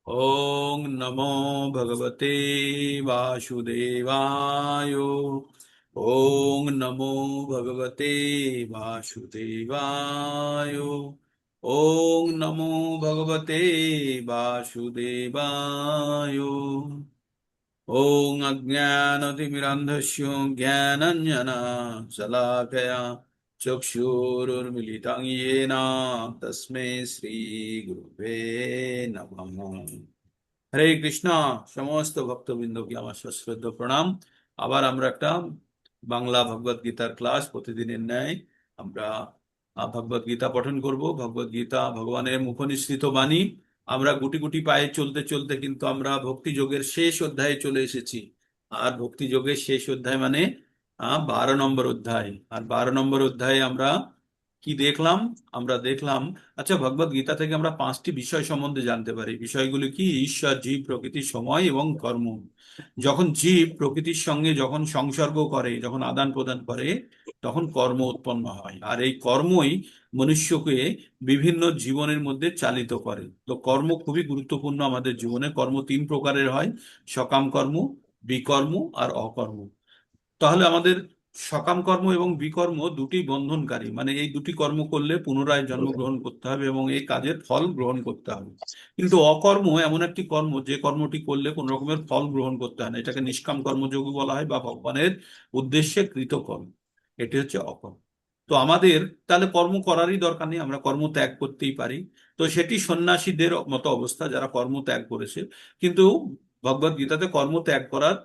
ओम नमो भगवते वासुदेवाय। ओम नमो भगवते वासुदेवाय। ओम नमो भगवते वासुदेवाय। ओम अज्ञानतिमिरान्धस्य ज्ञानाञ्जना शलाकया चक्षुरुन्मिलितं येन तस्मै श्रीगुरुवे नमः। হরে কৃষ্ণ। সমস্ত ভক্তবৃন্দকে আমার সশ্রদ্ধ প্রণাম। আবার আমরা একটা বাংলা ভগবদ গীতার ক্লাস প্রতিদিনের ন্যায় আমরা ভগবদ গীতা পঠন করব। ভগবদ গীতা ভগবানের মুখনিসৃত বাণী। আমরা গুটি গুটি পায়ে চলতে চলতে কিন্তু আমরা ভক্তি যোগের শেষ অধ্যায়ে চলে এসেছি। আর ভক্তি যোগের শেষ অধ্যায় মানে 12 নম্বর অধ্যায়। আর 12 নম্বর অধ্যায়ে আমরা কি দেখলাম? আমরা দেখলাম, আচ্ছা, ভগবদ গীতা থেকে আমরা 5টি বিষয় সম্বন্ধে জানতে পারি। বিষয়গুলি কি? ঈশ্বর, জীব, প্রকৃতি, সময় এবং কর্ম। যখন জীব প্রকৃতির সঙ্গে যখন সংসর্গ করে, যখন আদান প্রদান করে, তখন কর্ম উৎপন্ন হয়। আর এই কর্মই মনুষ্যকে বিভিন্ন জীবনের মধ্যে চালিত করে। তো কর্ম খুবই গুরুত্বপূর্ণ আমাদের জীবনে। কর্ম 3 প্রকারের হয়: সকাম কর্ম, বিকর্ম আর অকর্ম। তাহলে আমাদের সকাম কর্ম এবং বিকর্ম দুটি বন্ধনকারী, মানে এই দুটি কর্ম করলে পুনরায় জন্মগ্রহণ করতে হবে এবং এই কাজের ফল গ্রহণ করতে হবে। কিন্তু অকর্ম এমন একটি কর্ম যে কর্মটি করলে কোনো রকমের ফল গ্রহণ করতে হয় না। এটাকে নিষ্কাম কর্মযোগ বলা হয় বা ভগবানের উদ্দেশ্যে কৃত কর্ম। এটি হচ্ছে অকর্ম। তো আমাদের তাহলে কর্ম করারই দরকার নেই, আমরা কর্ম ত্যাগ করতেই পারি। তো সেটি সন্ন্যাসীদের মতো অবস্থা যারা কর্ম ত্যাগ করেছে। কিন্তু ভগবদ গীতাতে কর্ম ত্যাগ করার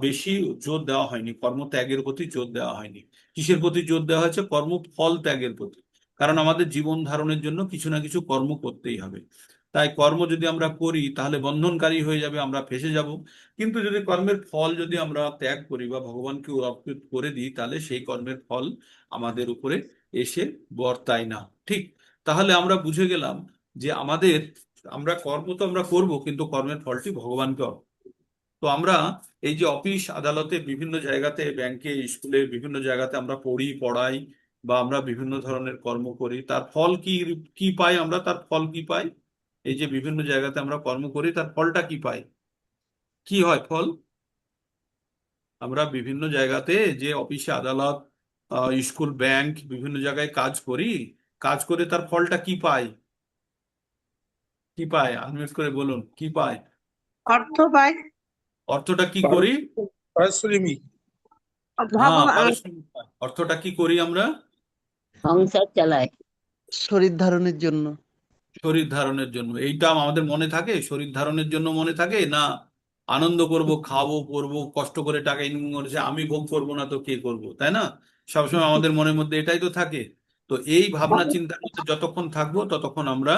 বেশি জোর দেওয়া হয়নি, কর্ম ত্যাগের প্রতি জোর দেওয়া হয়নি। কিসের প্রতি জোর দেওয়া হয়েছে? কর্ম ফল ত্যাগের প্রতি। কারণ আমাদের জীবন ধারণের জন্য কিছু না কিছু কর্ম করতেই হবে। তাই কর্ম যদি আমরা করি তাহলে বন্ধনকারী হয়ে যাবে, আমরা ফেঁসে যাব। কিন্তু যদি কর্মের ফল যদি আমরা ত্যাগ করি বা ভগবানকে অর্পিত করে দিই, তাহলে সেই কর্মের ফল আমাদের উপরে এসে বর্তায় না। ঠিক। তাহলে আমরা বুঝে গেলাম যে আমরা কর্ম তো আমরা করব, কিন্তু কর্মের ফলটি ভগবানকে অর্পণ। তো আমরা এই যে অফিস আদালতে, বিভিন্ন জায়গাতে, ব্যাংকে, স্কুলে, বিভিন্ন জায়গাতে আমরা পড়াই বা আমরা বিভিন্ন ধরনের কর্ম করি, তার ফল কি? কি পাই আমরা? তার ফল কি পাই? এই যে বিভিন্ন জায়গাতে আমরা কর্ম করি, তার ফলটা কি পাই? কি হয় ফল? আমরা বিভিন্ন জায়গাতে যে অফিসে, আদালত, স্কুল, ব্যাংক, বিভিন্ন জায়গায় কাজ করি, কাজ করে তার ফলটা কি পাই? কি পাই? আনমিউট করে বলুন, কি পাই? অর্থ পায়। অর্থটা কি করি? পারস- পারিশ্রমিক। হ্যাঁ, ভগবান পারিশ্রমিক পাই। অর্থটা কি করি আমরা? সংসার চালায়। শরীর ধারণের জন্য। শরীর ধারণের জন্য। এইটা আমাদের মনে থাকে? শরীর ধারণের জন্য মনে থাকে না? আনন্দ করব, খাবো, পরবো, কষ্ট করে টাকা ইনকাম করেছে, আমি ভোগ করবো না তো কে করবো, তাই না? সবসময় আমাদের মনের মধ্যে এটাই তো থাকে। তো এই ভাবনা চিন্তার মধ্যে যতক্ষণ থাকবো ততক্ষণ আমরা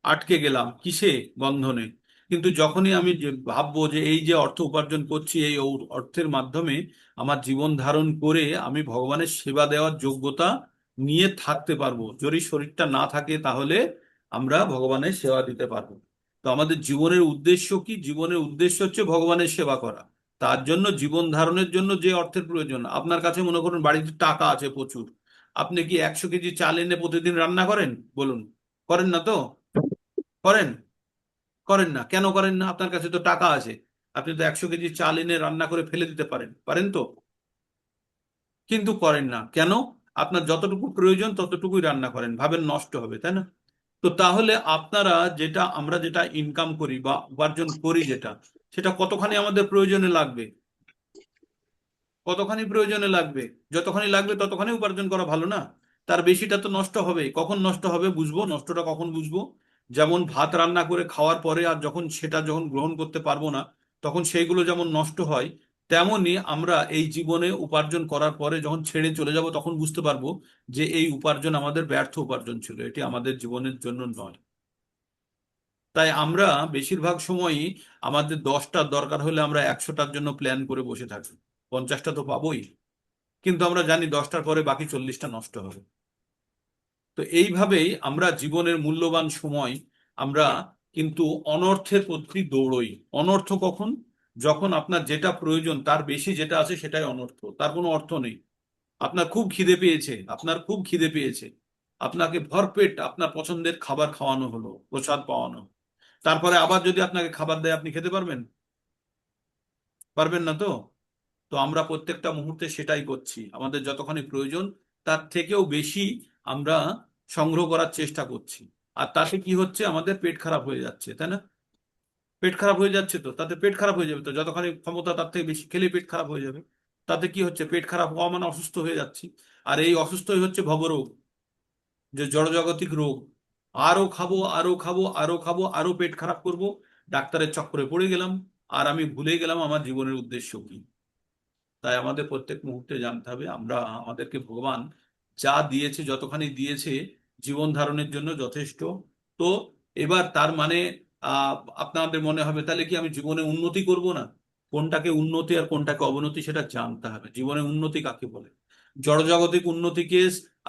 আটকে গেলাম কিসে? বন্ধনে। কিন্তু যখনই আমি যে ভাববো যে এই যে অর্থ উপার্জন করছি, এই অর্থের মাধ্যমে আমার জীবন ধারণ করে আমি ভগবানের সেবা দেওয়ার যোগ্যতা নিয়ে থাকতে পারবো। যদি শরীরটা না থাকে তাহলে আমরা ভগবানের সেবা দিতে পারবো। তো আমাদের জীবনের উদ্দেশ্য কি? জীবনের উদ্দেশ্য হচ্ছে ভগবানের সেবা করা। তার জন্য জীবন ধারণের জন্য যে অর্থের প্রয়োজন, আপনার কাছে মনে করুন বাড়িতে টাকা আছে প্রচুর, আপনি কি 100 কেজি চাল এনে প্রতিদিন রান্না করেন? বলুন, করেন না তো? করেন? করেন না। কেন করেন না? আপনার কাছে তো টাকা আছে। আপনি তো 100 কেজি চাল এনে রান্না করে ফেলে দিতে পারেন, পারেন তো? কিন্তু করেন না কেন? আপনার যতটুকু প্রয়োজন ততটুকুই রান্না করেন, ভাবেন নষ্ট হবে, তাই না? তো তাহলে আমরা যেটা ইনকাম করি বা উপার্জন করি, সেটা কতখানি আমাদের প্রয়োজনে লাগবে? কতখানি প্রয়োজনে লাগবে? যতখানি লাগবে ততখানি উপার্জন করা ভালো না? তার বেশিটা তো নষ্ট হবে। কখন নষ্ট হবে বুঝবো? নষ্টটা কখন বুঝবো? যেমন ভাত রান্না করে খাওয়ার পরে আর যখন গ্রহণ করতে পারবো না, তখন সেইগুলো যেমন নষ্ট হয়, তেমনি আমরা এই জীবনে উপার্জন করার পরে যখন ছেড়ে চলে যাব তখন বুঝতে পারবো যে এই উপার্জন আমাদের ব্যর্থ উপার্জন ছিল, এটি আমাদের জীবনের জন্য নয়। তাই আমরা বেশিরভাগ সময়ই আমাদের 10টার দরকার হলে আমরা 100টার জন্য প্ল্যান করে বসে থাকি। 50টা তো পাবোই, কিন্তু আমরা জানি 10টার পরে বাকি 40টা নষ্ট হবে। তো এইভাবেই আমরা জীবনের মূল্যবান সময় আমরা কিন্তু অনর্থের প্রতি দৌড়ই। অনর্থ কখন? যখন আপনার যেটা প্রয়োজন তার বেশি যেটা আছে সেটাই অনর্থ, তার কোনো অর্থ নেই। আপনার খুব খিদে পেয়েছে, আপনাকে ভরপেট আপনার পছন্দের খাবার খাওয়ানো হলো, প্রসাদ পাওয়ানো, তারপরে আবার যদি আপনাকে খাবার দেয় আপনি খেতে পারবেন? পারবেন না তো। তো আমরা প্রত্যেকটা মুহূর্তে সেটাই করছি, আমাদের যতখানি প্রয়োজন তার থেকেও বেশি আমরা সংগ্রহ করার চেষ্টা করছি। আর তাতে কি হচ্ছে, আমাদের পেট খারাপ হয়ে যাচ্ছে, তাই না? পেট খারাপ হয়ে যাচ্ছে, তো তাতে পেট খারাপ হয়ে যাবে, তো যতখানি ক্ষমতা তার থেকে বেশি খেলে পেট খারাপ হয়ে যাবে। তাতে কি হচ্ছে, পেট খারাপ হওয়া মানে অসুস্থ হয়ে যাচ্ছি। আর এই অসুস্থই হচ্ছে ভবরোগ, যে জড়জাগতিক রোগ। আরো খাবো, আরো খাবো, আরো খাবো, আরো পেট খারাপ করব, ডাক্তারের চক্করে পড়ে গেলাম, আর আমি ভুলে গেলাম আমার জীবনের উদ্দেশ্য কি। তাই আমাদের প্রত্যেক মুহূর্তে জানতে হবে আমরা, আমাদেরকে ভগবান যা দিয়েছে, যতখানি দিয়েছে জীবন ধারণের জন্য যথেষ্ট। তো এবার তার মানে আহ আপনাদের মনে হবে তাহলে কি আমি জীবনে উন্নতি করব না? কোনটাকে উন্নতি আর কোনটাকে অবনতি সেটা জানতে হবে। জীবনে উন্নতি কাকে বলে? জড়জাগতিক উন্নতিকে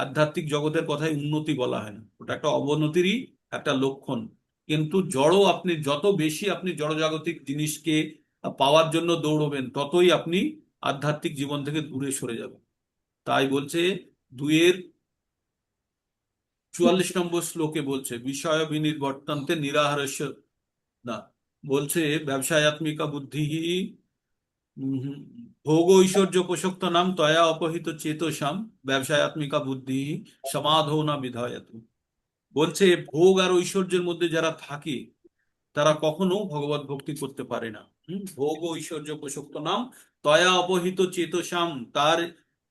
আধ্যাত্মিক জগতের কথায় উন্নতি বলা হয় না, ওটা একটা অবনতিরই একটা লক্ষণ। কিন্তু জড়, আপনি যত বেশি আপনি জড়জাগতিক জিনিসকে পাওয়ার জন্য দৌড়বেন, ততই আপনি আধ্যাত্মিক জীবন থেকে দূরে সরে যাবে। তাই বলছে 2-44 নম্বর শ্লোকে বলছে, বিষয় বিনির্বর্তন্তে নিরাহারস্য না, বলছে ব্যবসায়াত্মিকা বুদ্ধি ভোগ ঐশ্বর্য পোষক্ত নাম তয়া অপহিত চেতসাম ব্যবসায়াত্মিকা বুদ্ধি সমাধো না বিধায়ত। বলছে ভোগ আর ঐশ্বর্যের মধ্যে যারা থাকে তারা কখনো ভগবত ভক্তি করতে পারে না। ভোগ ও ঐশ্বর্য পোষক্ত নাম তয়া অপহিত চেতসাম, তার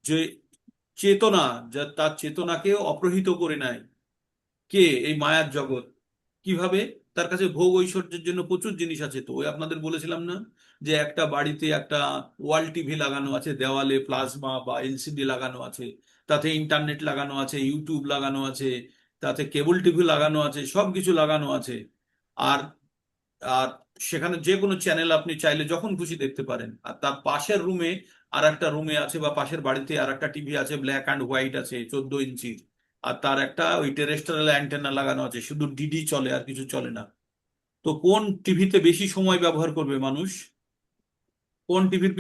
যে চেতনা, যা তার চেতনাকে অপহৃত করে নেয় কে? এই মায়ার জগৎ। কিভাবে? তার কাছে ভোগ ঐশ্বর্যের জন্য প্রচুর জিনিস আছে। তো ওই আপনাদের বলেছিলাম না যে একটা বাড়িতে একটা ওয়াল টিভি লাগানো আছে, দেওয়ালে প্লাজমা বা এলসিডি লাগানো আছে, তাতে ইন্টারনেট লাগানো আছে, ইউটিউব লাগানো আছে, তাতে কেবল টিভি লাগানো আছে, সবকিছু লাগানো আছে। আর আর সেখানে যে কোনো চ্যানেল আপনি চাইলে যখন খুশি দেখতে পারেন। আর তার পাশের রুমে আর একটা রুমে আছে, বা পাশের বাড়িতে আর একটা টিভি আছে, ব্ল্যাক অ্যান্ড হোয়াইট আছে, 14 ইঞ্চির। আর তার একটা ওই টেরেস্ট্রিয়াল অ্যান্টেনা লাগানো আছে, শুধু ডিডি চলে আর কিছু চলে না। তো কোন টিভিতে বেশি সময় ব্যবহার করবে মানুষ? কোন টিভির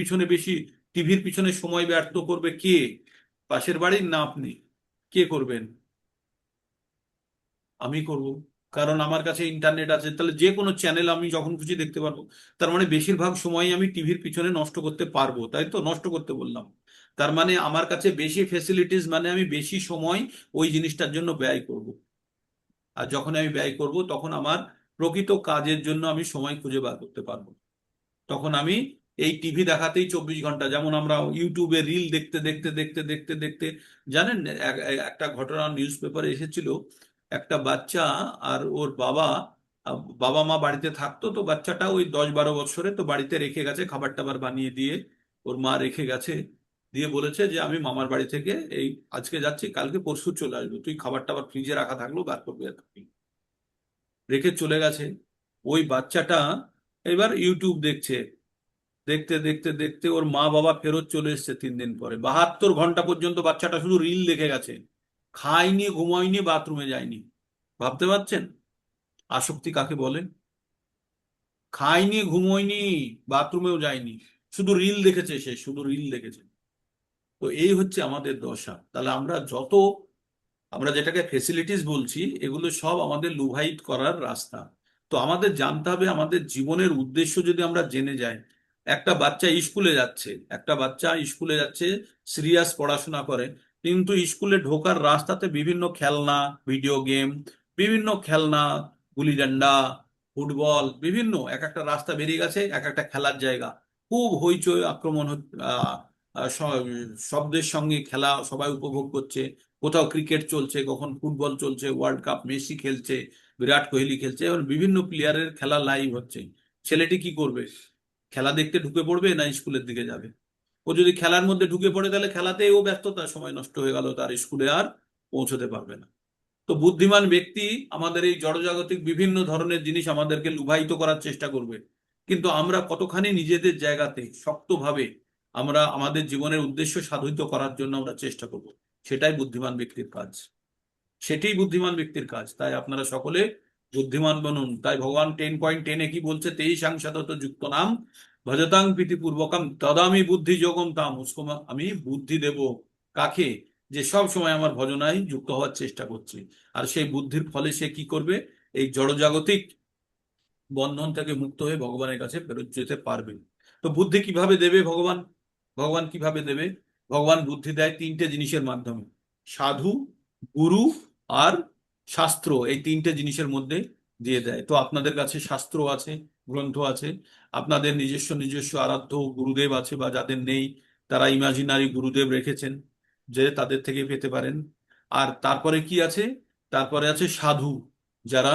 পিছনে সময় ব্যর্থ করবে কে? পাশের বাড়ির না আপনি? কে করবেন? আমি করব। কারণ আমার কাছে ইন্টারনেট আছে, তাহলে যে কোনো চ্যানেল আমি যখন খুশি দেখতে পারবো। তার মানে বেশিরভাগ সময় আমি টিভির পিছনে নষ্ট করতে পারবো, তাই তো? নষ্ট করতে বললাম, তার মানে আমার কাছে বেশি ফেসিলিটিস, মানে আমি বেশি সময় ওই জিনিসটার জন্য ব্যয় করব। আর যখন আমি ব্যয় করব তখন আমার প্রকৃত কাজের জন্য আমি সময় খুঁজে বার করতে পারবো। তখন আমি এই টিভি দেখাতেই 24 ঘন্টা, যেমন আমরা ইউটিউবে রিল দেখতে দেখতে দেখতে দেখতে দেখতে, জানেন একটা ঘটনা নিউজ পেপারে এসেছিল। একটা বাচ্চা আর ওর বাবা, বাবা মা বাড়িতে থাকতো, তো বাচ্চাটা ওই 10-12 বছরে, তো বাড়িতে রেখে গেছে খাবার টাবার বানিয়ে দিয়ে, ওর মা রেখে গেছে, দিয়ে বলেছে যে আমি মামার বাড়ি থেকে এই আজকে যাচ্ছি, কালকে পরশু চলে আসবো, তুই খাবার টাবার ফ্রিজে রাখা থাকলেও বার করবি আর কি। রেখে চলে গেছে। ওই বাচ্চাটা এবার ইউটিউব দেখছে, দেখতে দেখতে দেখতে ওর মা বাবা ফেরত চলে এসেছে 3 দিন পরে। 72 ঘন্টা পর্যন্ত বাচ্চাটা শুধু রিল দেখে গেছে, খায়নি, ঘুমায়নি, বাথরুমে যায়নি। ভাবতে পারছেন আসক্তি কাকে বলে? খায়নি, ঘুমোয়নি, বাথরুমেও যায়নি, শুধু রিল দেখেছে, সে শুধু রিল দেখেছে। তো এই হচ্ছে আমাদের দশা। তাহলে আমরা যেটাকে ফেসিলিটিস বলছি, এগুলো সব আমাদের লুভাইট করার রাস্তা। তো আমাদের জানতে হবে আমাদের জীবনের উদ্দেশ্য। যদি আমরা জেনে যাই, একটা বাচ্চা স্কুলে যাচ্ছে, সিরিয়াস পড়াশোনা করে, কিন্তু স্কুলে ঢোকার রাস্তাতে বিভিন্ন খেলনা, ভিডিও গেম, বিভিন্ন খেলনা, গুলি ডান্ডা, ফুটবল, বিভিন্ন এক একটা রাস্তা বেরিয়ে গেছে, এক একটা খেলার জায়গা, খুব হইচই আক্রমণ শব্দের সঙ্গে খেলা সবাই উপভোগ করছে। কোথাও ক্রিকেট চলছে, কখন ফুটবল চলছে, ওয়ার্ল্ড কাপ, মেসি খেলছে, বিরাট কোহলি খেলছে, এবং বিভিন্ন প্লেয়ারের খেলা লাইভ হচ্ছে। ছেলেটি কি করবে? খেলা দেখতে ঢুকে পড়বে না স্কুলের দিকে যাবে? ও যদি খেলার মধ্যে ঢুকে পড়ে তাহলে খেলাতেই ও ব্যস্ত, তার সময় নষ্ট হয়ে গেল, তার স্কুলে আর পৌঁছতে পারবে না। তো বুদ্ধিমান ব্যক্তি আমাদের এই জড়জাগতিক বিভিন্ন ধরনের জিনিস আমাদেরকে লুভায়িত করার চেষ্টা করবে, কিন্তু আমরা কতখানি নিজেদের জায়গাতে শক্তভাবে আমরা আমাদের জীবনের উদ্দেশ্য সাধিত করার জন্য আমরা চেষ্টা করব, সেটাই বুদ্ধিমান ব্যক্তির কাজ। সেটাই বুদ্ধিমান ব্যক্তির কাজ। তাই আপনারা সকলে বুদ্ধিমান বনুন। তাই ভগবান 10.10-এ কি বলছে, তেই সাংসাদত যুক্ত নাম ভজতাং প্রীতিপূর্বকম তদামি বুদ্ধি যোগম তাম, আমি বুদ্ধি দেব কাকে? যে সব সময় আমার ভজনায় যুক্ত হওয়ার চেষ্টা করছে। আর সেই বুদ্ধির ফলে সে কি করবে? এই জড়জাগতিক বন্ধন থেকে মুক্ত হয়ে ভগবানের কাছে ফেরত যেতে পারবে। তো বুদ্ধি কিভাবে দেবে ভগবান? ভগবান কিভাবে দেবে? ভগবান বুদ্ধি দেয় তিনটে জিনিসের মাধ্যমে: সাধু, গুরু আর শাস্ত্র। এই তিনটে জিনিসের মধ্যে দিয়ে দেয়। তো আপনাদের কাছে শাস্ত্র আছে, গ্রন্থ আছে, আপনাদের নিজস্ব নিজস্ব আরাধ্য গুরুদেব আছে, বা যাদের নেই তারা ইমাজিনারি গুরুদেব রেখেছেন, যে তাদের থেকে পেতে পারেন। আর তারপরে কি আছে? তারপরে আছে সাধু, যারা,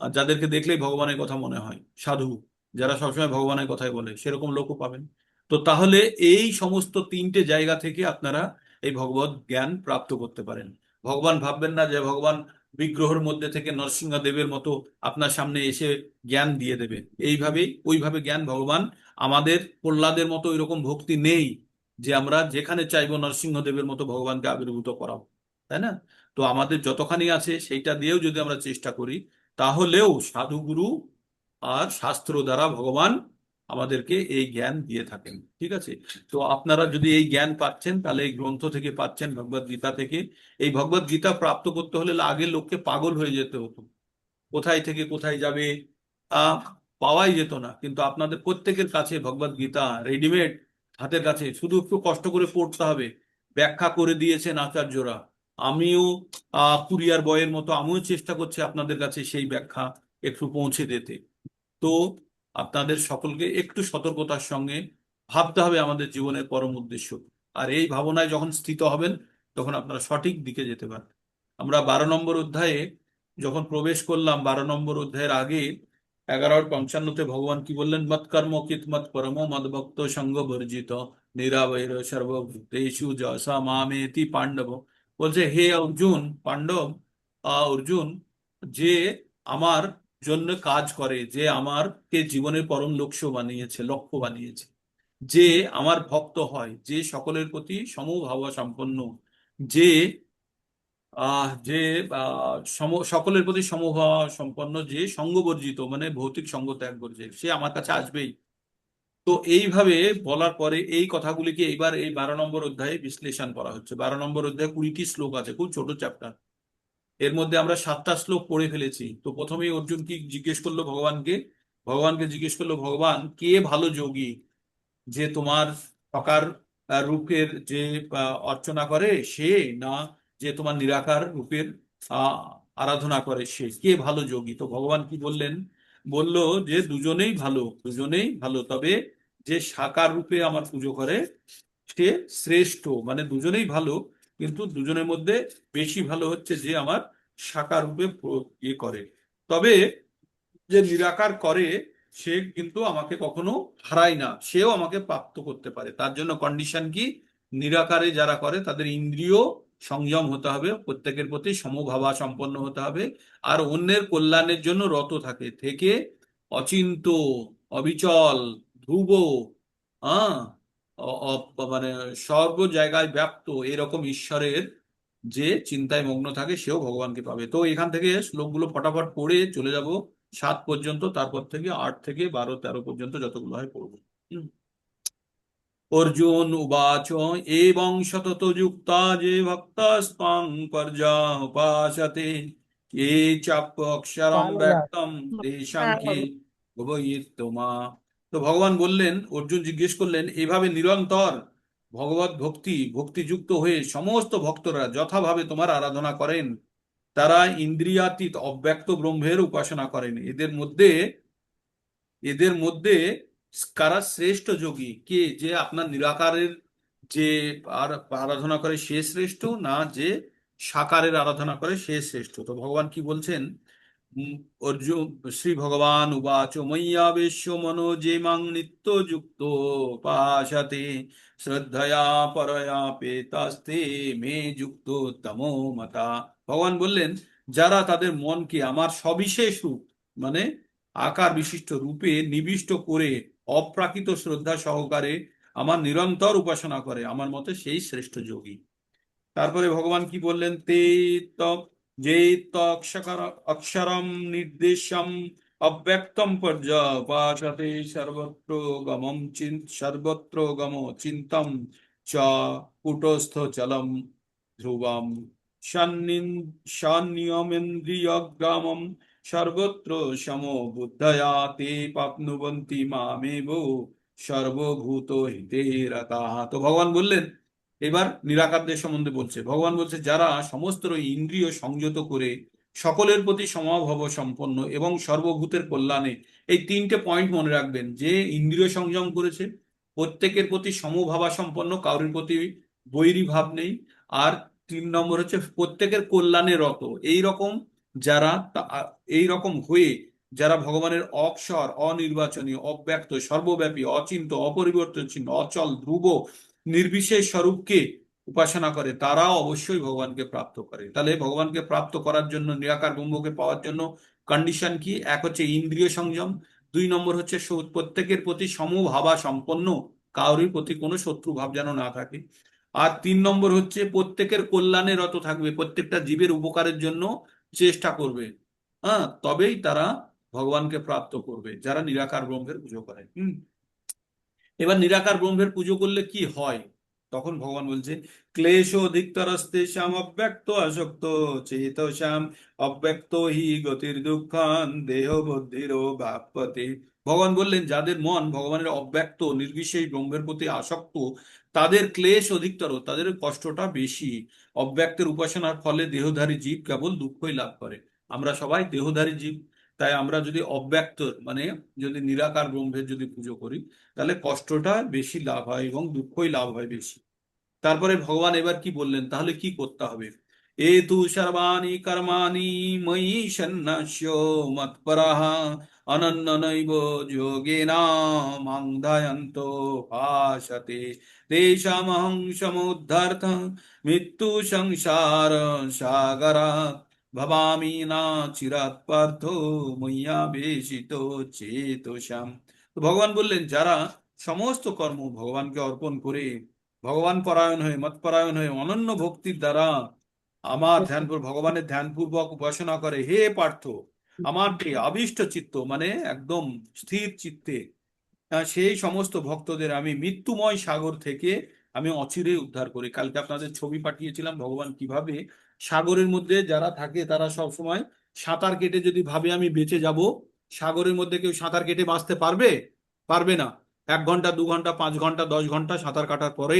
যাদেরকে দেখলেই ভগবানের কথা মনে হয়, সাধু, যারা সবসময় ভগবানের কথাই বলে, সেরকম লোকও পাবেন। তো তাহলে এই সমস্ত তিনটে জায়গা থেকে আপনারা এই ভগবত জ্ঞান প্রাপ্ত করতে পারেন। ভগবান ভাববেন না যে ভগবান বিগ্রহের মধ্যে থেকে নরসিংহদেবের মতো আপনার সামনে এসে জ্ঞান দিয়ে দেবে। এইভাবেই ওইভাবে জ্ঞান ভগবান, আমাদের প্রহ্লাদের মতো এরকম ভক্তি নেই যে আমরা যেখানে চাইবো নরসিংহদেবের মতো ভগবানকে আবির্ভূত করাবো, তাই না? তো আমাদের যতখানি আছে সেইটা দিয়েও যদি আমরা চেষ্টা করি, তাহলেও সাধুগুরু আর শাস্ত্র দ্বারা ভগবান আমাদেরকে এই জ্ঞান দিয়ে থাকেন। ঠিক আছে? তো আপনারা যদি এই জ্ঞান পাচ্ছেন, তাহলে এই গ্রন্থ থেকে পাচ্ছেন, ভগবদ গীতা থেকে। এই ভগবদ গীতা প্রাপ্ত করতে হলে আগে লোককে পাগল হয়ে যেতে হতো, কোথায় থেকে কোথায় যাবে আহ পাওয়াই যেত না। কিন্তু আপনাদের প্রত্যেকের কাছে ভগবদ গীতা রেডিমেড হাতের কাছে, শুধু একটু কষ্ট করে পড়তে হবে। ব্যাখ্যা করে দিয়েছেন আচার্যরা। আমিও কুরিয়ার বয়ের মতো আমিও চেষ্টা করছি আপনাদের কাছে সেই ব্যাখ্যা একটু পৌঁছে দিতে। তো আপনাদের সকলকে একটু সতর্কতার সঙ্গে ভাবতে হবে আমাদের জীবনের পরম উদ্দেশ্য। আর এই ভাবনায় যখন স্থিত হবেন, তখন আপনারা সঠিক দিকে যেতে পারবেন। আমরা 12 নম্বর অধ্যায়ে যখন প্রবেশ করলাম, 12 নম্বর অধ্যায়ের আগে 11-55-তে ভগবান কি বললেন? মৎ কর্ম কিত মৎ পরমো মদ ভক্ত সঙ্গ বর্জিত নিরাবৈর সর্বভূতেষু যশা মামেতি পাণ্ডব। বলছে, হে অর্জুন, পাণ্ডব, অর্জুন, যে আমার জন্য কাজ করে, যে আমারকে জীবনের পরম লক্ষ্য বানিয়েছে, লক্ষ্য বানিয়েছে, যে আমার ভক্ত হয়, যে সকলের প্রতি সমভাবা সম্পন্ন, যে যে সকলের প্রতি সমভাবা সম্পন্ন, যে সঙ্গবর্জিত মানে ভৌতিক সঙ্গ ত্যাগ করছে, সে আমার কাছে আসবেই। তো এইভাবে বলার পরে এই কথাগুলিকে এইবার এই 12 নম্বর অধ্যায়ে বিশ্লেষণ করা হচ্ছে। 12 নম্বর অধ্যায়ে 20টি শ্লোক আছে, খুব ছোট চ্যাপ্টার। এর মধ্যে আমরা 7টা শ্লোক পড়ে ফেলেছি। তো প্রথমেই অর্জুন কি জিজ্ঞেস করলো ভগবানকে? ভগবানকে জিজ্ঞেস করলো, ভগবান কে ভালো যোগী, যে তোমার সাকার রূপের যে অর্চনা করে সে, না যে তোমার নিরাকার রূপের আহ আরাধনা করে সে? কে ভালো যোগী? তো ভগবান কি বললেন? বলল যে দুজনেই ভালো, দুজনেই ভালো, তবে যে সাকার রূপে আমার পুজো করে সে শ্রেষ্ঠ। মানে দুজনেই ভালো, কিন্তু দুজনের মধ্যে বেশি ভালো হচ্ছে যে আমার সাকার রূপে ইয়ে করে। তবে যে নিরাকার করে সে কিন্তু আমাকে কখনো হারায় না, সেও আমাকে প্রাপ্ত করতে পারে। তার জন্য কন্ডিশন কি? নিরাকারে যারা করে তাদের ইন্দ্রিয় সংযম হতে হবে, প্রত্যেকের প্রতি সমভাবা সম্পন্ন হতে হবে, আর অন্যের কল্যাণের জন্য রত থাকে থেকে অচিন্ত, অবিচল, ধ্রুব, হ্যাঁ, মানে সর্ব জায়গায় ব্যাপ্ত এরকম ঈশ্বরের যে চিন্তায় মগ্ন থাকে, সেও ভগবানকে পাবে। তো এখান থেকে শ্লোকগুলো ফটাফট পড়ে চলে যাব 7 পর্যন্ত, তারপর থেকে 8 থেকে 12-13 পর্যন্ত যতগুলো হয় পড়বো। হুম। অর্জুন উবাচ, এবং শতত যুক্তা যে ভক্তাস্ত্বাং পর্যুপাসতে, কে চাপ্য অক্ষরম ব্যক্তম তেষাং কে ভবয়িত্তমা। তো ভগবান বললেন, অর্জুন জিজ্ঞেস করলেন, এভাবে নিরন্তর ভগবত ভক্তিযুক্ত হয়ে সমস্ত ভক্তরা যথাভাবে তোমার আরাধনা করেন, তারা ইন্দ্রিয়াতীত অব্যক্ত ব্রহ্মের উপাসনা করেন। এদের মধ্যে কারা শ্রেষ্ঠ যোগী? কে? যে আপনার নিরাকারের যে আরাধনা করে সে শ্রেষ্ঠ, না যে সাকারের আরাধনা করে সে শ্রেষ্ঠ? তো ভগবান কি বলছেন? উম, অর্জুন, শ্রী ভগবান উবাচ, ময়্যাবেশ্য মনো যে মাং নিত্য যুক্ত পাশাতে শ্রদ্ধয়া পরয়া পেতাস্তে মে যুক্ত তমো মতা। ভগবান বললেন, যারা তাদের মনকে আমার সবিশেষ রূপ মানে আকার বিশিষ্ট রূপে নিবিষ্ট করে অপ্রাকৃত শ্রদ্ধা সহকারে আমার নিরন্তর উপাসনা করে, আমার মতে সেই শ্রেষ্ঠ যোগী। তারপরে ভগবান কি বললেন? তে তক যে তক্ষর অক্ষরম নির্দেশম অব্যক্তম পর্যপাসতে সর্বত্র গম চিন্তম চ কুটস্থ চলম ধ্রুবম সন্নিয়মেন্দ্রিয়গ্রামম সর্বত্র সমবুদ্ধয়া তে প্রাপ্নুবন্তি মামেব সর্বভূত হিতে রতাঃ। তো ভগবান বললেন, এবার নিরাকারদের সম্বন্ধে বলছে, ভগবান বলছে যারা সমস্ত ইন্দ্রিয় সংযত করে সকলের প্রতি সমভাব সম্পন্ন এবং সর্বভূতের কল্যাণে, এই তিনটে পয়েন্ট মনে রাখবেন, যে ইন্দ্রিয় সংযম করেছে, প্রত্যেকের প্রতি সমভাবা সম্পন্ন, কারোর প্রতি বৈরী ভাব নেই, আর 3 নম্বর হচ্ছে প্রত্যেকের কল্যাণে রত। এই রকম যারা এই রকম হয়ে যারা ভগবানের অক্ষর, অনির্বাচনীয়, অব্যক্ত, সর্বব্যাপী, অচিন্ত, অপরিবর্তনশীল, অচল, ধ্রুব, নির্বিশেষ স্বরূপকে উপাসনা করে, তারা অবশ্যই ভগবানকে প্রাপ্ত করে। তাহলে ভগবানকে প্রাপ্ত করার জন্য, নিরাকার ব্রহ্মকে পাওয়ার জন্য কন্ডিশন কি? এক হচ্ছে ইন্দ্রিয় সংযম, 2 নম্বর হচ্ছে প্রত্যেকের প্রতি সমভাবা সম্পন্ন, কারোর প্রতি কোনো শত্রু ভাব যেন না থাকে, আর 3 নম্বর হচ্ছে প্রত্যেকের কল্যাণে রত থাকবে, প্রত্যেকটা জীবের উপকারের জন্য চেষ্টা করবে। হ্যাঁ, তবেই তারা ভগবানকে প্রাপ্ত করবে, যারা নিরাকার ব্রহ্মের পুজো করে। এবার নিরাকার ব্রহ্মের পুজো করলে কি হয়? তখন ভগবান বলছে, ক্লেশ অধিকতরস্তেষাম অব্যক্ত আসক্ত চেতসাম অব্যক্ত হি গতির দুঃখান দেহ বুদ্ধির বাপতে। ভগবান বললেন, যাদের মন ভগবানের অব্যক্ত নির্বিশেষ ব্রহ্মের প্রতি আসক্ত, তাদের ক্লেশ অধিকতর, তাদের কষ্টটা বেশি। অব্যক্তের উপাসনার ফলে দেহধারী জীব কেবল দুঃখই লাভ করে। আমরা সবাই দেহধারী জীব, তাই আমরা যদি অব্যক্ত মানে যদি নিরাকার ব্রহ্মের যদি পুজো করি, তাহলে কষ্টটা বেশি লাভ হয় এবং দুঃখই লাভ হয় বেশি। তারপরে ভগবান এবার কি বললেন, তাহলে কি করতে হবে? এ তু সর্বাণি কর্মাণি ময়ি সন্ন্যাস্য মৎপরাঃ অনন্যনৈব যোগেনা মাং ধ্যায়ন্তো ভাসতে তেষামহং সমুদ্ধার্থং মৃত্যু সংসার সাগরাৎ ভবামি না চিরাৎ পার্থ ময়্যাবেশিত চেতসাম। তো ভগবান বললেন, যারা সমস্ত কর্ম ভগবানকে অর্পণ করে, ভগবান পরায়ণ হয়ে, মত পরায়ণ হয়ে, অনন্য ভক্তির দ্বারা আমার ভগবানের ধ্যানপূর্বক উপাসনা করে, হে পার্থ, আমার যে আবিষ্ট চিত্ত মানে একদম স্থির চিত্তে, সেই সমস্ত ভক্তদের আমি মৃত্যুময় সাগর থেকে আমি অচিরে উদ্ধার করি। কালকে আপনাদের ছবি পাঠিয়েছিলাম, ভগবান কিভাবে সাগরের মধ্যে যারা থাকে তারা সব সময় সাঁতার কেটে, যদি ভাবে আমি বেঁচে যাব, সাগরের মধ্যে কেউ সাঁতার কেটে বাঁচতে পারবে? পারবে না। 1 ঘন্টা, 2 ঘন্টা, 5 ঘন্টা, 10 ঘন্টা সাঁতার কাটার পরে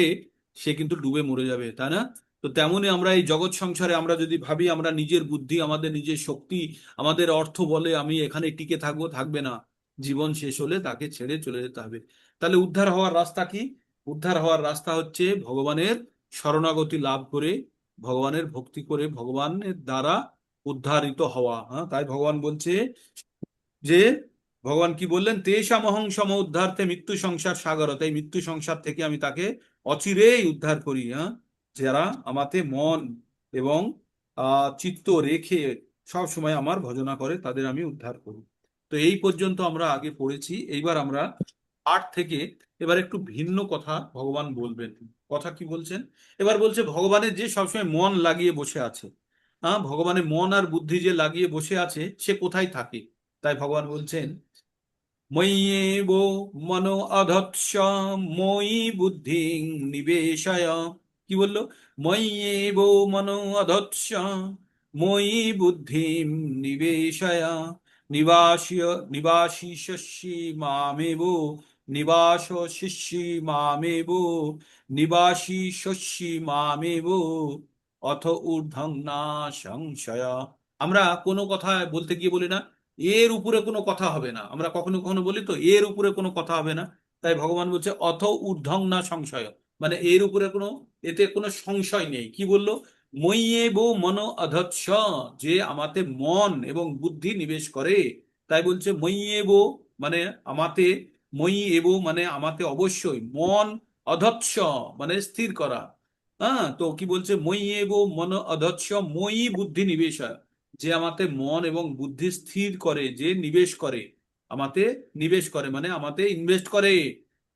সে কিন্তু ডুবে মরে যাবে, তাই না? তো তেমনি আমরা এই জগৎ সংসারে আমরা যদি ভাবি আমরা নিজের বুদ্ধি, আমাদের নিজের শক্তি, আমাদের অর্থ বলে আমি এখানে টিকে থাকবো, থাকবে না। জীবন শেষ হলে তাকে ছেড়ে চলে যেতে হবে। তাহলে উদ্ধার হওয়ার রাস্তা কি? উদ্ধার হওয়ার রাস্তা হচ্ছে ভগবানের শরণাগতি লাভ করে, ভগবানের ভক্তি করে, ভগবানের দ্বারা উদ্ধারিত হওয়া। হ্যাঁ, তাই ভগবান বলছে যে, ভগবান কি বললেন, তেষামহং সম উদ্ধার্থে মৃত্যু সংসার সাগর, তাই মৃত্যু সংসার থেকে আমি তাকে অচিরেই উদ্ধার করি। হ্যাঁ, যারা আমাতে মন এবং চিত্ত রেখে সব সময় আমার ভজনা করে, তাদের আমি উদ্ধার করি। তো এই পর্যন্ত আমরা আগে পড়েছি। এইবার আমরা 8 থেকে এবার একটু ভিন্ন কথা ভগবান বলবেন। কথা কি বলছেন? এবার বলছে, ভগবানের যে সবসময় মন লাগিয়ে বসে আছে, হ্যাঁ, ভগবানের মন আর বুদ্ধি যে লাগিয়ে বসে আছে, সে কোথায় থাকে? তাই ভগবান বলছেন, ময়্যেব মনো অধৎস ময়ি বুদ্ধিং নিবেশয়। কি বললো? ময়্যেব মনো অধৎস ময়ি বুদ্ধিম নিবেশয় নিবাসীয় নিবাসিষ্যসি মামেব নিবাস শিষ্যি মামেব নিবাসিষ্যসি মামেব অথ ঊর্ধ্বং না সংশয়। আমরা কোনো কথা বলতে গিয়ে বলি না, এর উপরে কোনো কথা হবে না। আমরা কখনো কখনো বলি তো, এর উপরে কোনো কথা হবে না। তাই ভগবান বলছে অথ ঊর্ধ্বং না সংশয়, মানে এর উপরে কোনো, এতে কোনো সংশয় নেই। কি বললো? ময়্যেব মন অধৎস, যে আমাতে মন এবং বুদ্ধি নিবেশ করে। তাই বলছে ময়্যেব মানে আমাতে, ময়ি এব মানে আমাতে অবশ্যই, মন অধৎস মানে স্থির করা। হ্যাঁ, তো কি বলছে, ময়্যেব মন অধৎস ময়ি বুদ্ধি নিবেশ, যে আমাতে মন এবং বুদ্ধি স্থির করে, যে নিবেশ করে, আমাতে নিবেশ করে মানে আমাতে ইনভেস্ট করে।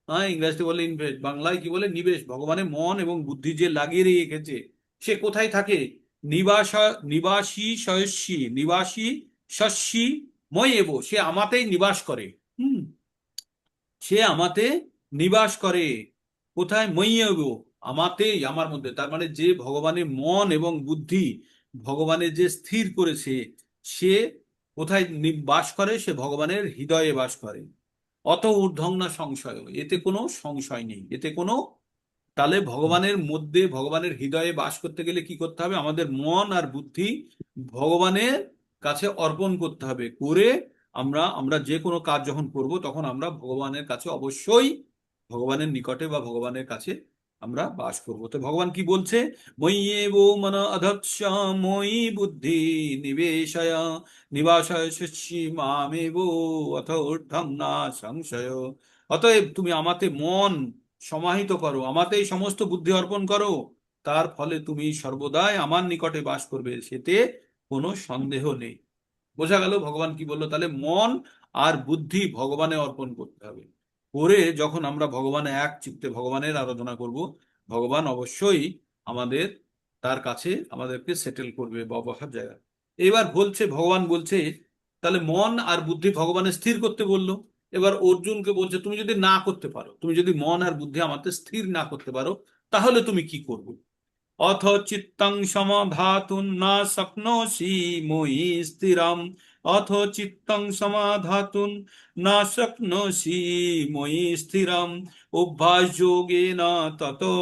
হ্যাঁ, ইংরেজিতে বলে ইনভেস্ট, বাংলায় কি বলে? নিবেশ। ভগবানের মন এবং বুদ্ধি যে লাগিয়ে রেখেছে, সে কোথায় থাকে? নিবাস নিবাসী শস্যি নিবাসী শস্যি ময়েব, সে আমাতেই নিবাস করে। হুম, সে আমাতে নিবাস করে। কোথায়? মইয়েব, আমাতেই, আমার মধ্যে। তার মানে যে ভগবানের মন এবং বুদ্ধি ভগবানের যে স্থির করেছে, সে কোথায় বাস করে? সে ভগবানের হৃদয়ে বাস করে। অত ঊর্ধ্বং না সংশয়, এতে কোনো সংশয় নেই, এতে কোনো। তাহলে ভগবানের মধ্যে, ভগবানের হৃদয়ে বাস করতে গেলে কি করতে হবে? আমাদের মন আর বুদ্ধি ভগবানের কাছে অর্পণ করতে হবে। করে আমরা আমরা যে কোনো কাজ যখন করব তখন আমরা ভগবানের কাছে অবশ্যই, ভগবানের নিকটে বা ভগবানের কাছে আমরা বাস করব। তো ভগবান কি বলছে? ময়্যেব মন অধৎস ময়ি বুদ্ধি নিবেশয় নিবাসায় শস্যি মামেব অথ ঊর্ধ্বং না সংশয়। অতএব তুমি আমাতে মন সমাহিত করো, আমাতেই সমস্ত বুদ্ধি অর্পণ করো, তার ফলে তুমি সর্বদাই আমার নিকটে বাস করবে, সেতে কোনো সন্দেহ নেই। বোঝা গেল ভগবান কি বললো? তাহলে মন আর বুদ্ধি ভগবানে অর্পণ করতে হবে। করে যখন আমরা ভগবানে এক চিত্তে ভগবানের আরাধনা করব, ভগবান অবশ্যই আমাদের, তার কাছে আমাদেরকে সেটেল করবে বা বসার জায়গা। এবার বলছে, ভগবান বলছে, তাহলে মন আর বুদ্ধি ভগবানে স্থির করতে বললো। এবার অর্জুনকে বলছে, তুমি যদি না করতে পারো, তুমি যদি মন আর বুদ্ধি আমাদের স্থির না করতে পারো, তাহলে তুমি কি করবে? অথ চিত্তং সমাধাতুং না শক্নোষি ময়ি স্থিরম। অথ চিত্তং সমাধাতুং না শক্নোষি ময়ি স্থিরম। অভ্যাস যোগেন ততো,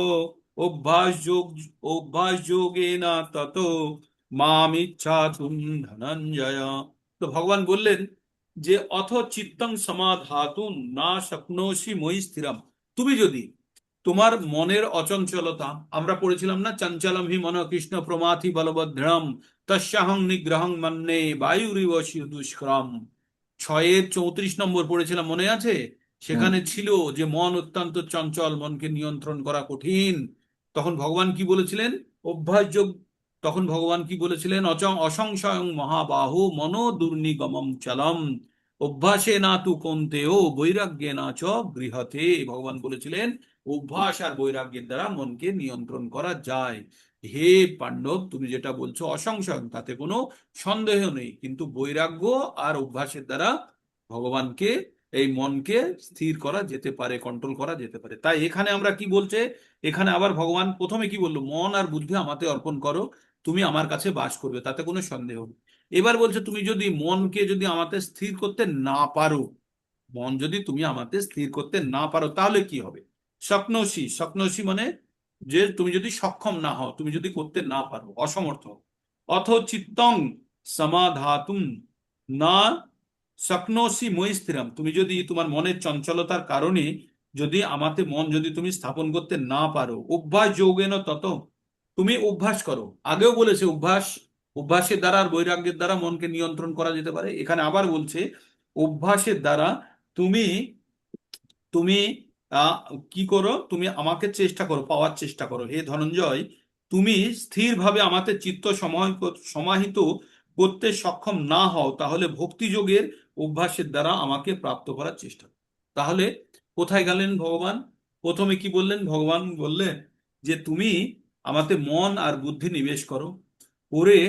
অভ্যাস যোগ, অভ্যাস যোগেন ততো মামিচ্ছাতুম ধনঞ্জয়। তো ভগবান বললেন যে অথ চিত্তং সমাধাতুং না শক্নোষি ময়ি স্থিরম, তুমি যদি তোমার মনের অচঞ্চলতা, আমরা পড়েছিলাম না, চঞ্চলম হি মন কৃষ্ণ প্রমাথি বলভদ্রম তস্যাহং নিগ্রহং মন্যে বায়ুরিব দুষ্করম। 6-34 নম্বর পড়েছিলাম, মনে আছে? সেখানে ছিল যে মন অত্যন্ত চঞ্চল, মনকে নিয়ন্ত্রণ করা কঠিন। তখন ভগবান কি বলেছিলেন? অভ্যাসযোগ। তখন ভগবান কি বলেছিলেন? অসংশয়ং মহাবাহু মনো দুর্নিগমম চলম অভ্যাসে না তু কন্তেও বৈরাগ্যে না চ গৃহতে। ভগবান বলেছিলেন অভ্যাস আর বৈরাগ্যের দ্বারা মনকে নিয়ন্ত্রণ করা যায়। হে পাণ্ডব, তুমি যেটা বলছো অসংশয়, তাতে কোনো সন্দেহ নেই, কিন্তু বৈরাগ্য আর অভ্যাসের দ্বারা ভগবানকে, এই মনকে স্থির করা যেতে পারে, কন্ট্রোল করা যেতে পারে। তাই এখানে আমরা কি বলছে? এখানে আবার ভগবান প্রথমে কি বললো? মন আর বুদ্ধি আমাতে অর্পণ করো, তুমি আমার কাছে বাস করবে, তাতে কোনো সন্দেহ নেই। এবার বলছে তুমি যদি মনকে যদি আমাতে স্থির করতে না পারো, মন যদি তুমি আমাতে স্থির করতে না পারো, তাহলে কি হবে? স্বপ্নসী, স্বপ্নসী মানে যে তুমি যদি সক্ষম না হও, তুমি যদি করতে না পারো, অসমর্থ। অথ চিত্তং সমাধাতুম না শক্নোষি মই স্থিরম, তুমি যদি তোমার মনের চঞ্চলতার কারণে যদি আমাতে মন যদি তুমি স্থাপন করতে না পারো, অভ্যাস যোগেন তত, তুমি অভ্যাস করো। আগেও বলেছে অভ্যাস, অভ্যাসের দ্বারা আর বৈরাগ্যের দ্বারা মনকে নিয়ন্ত্রণ করা যেতে পারে। এখানে আবার বলছে অভ্যাসের দ্বারা তুমি, তুমি আহ, কি করো? তুমি আমাকে চেষ্টা করো, পাওয়ার চেষ্টা করো। হে ধনঞ্জয়, তুমি স্থিরভাবে আমাতে চিত্ত সমাহিত করতে সক্ষম না হও, তাহলে ভক্তিযোগের অভ্যাসের দ্বারা আমাকে প্রাপ্ত করার চেষ্টা করো। তাহলে কোথায় গেলেন ভগবান? প্রথমে কি বললেন? ভগবান বললেন যে তুমি আমাতে মন আর বুদ্ধি নিবেশ করো। করে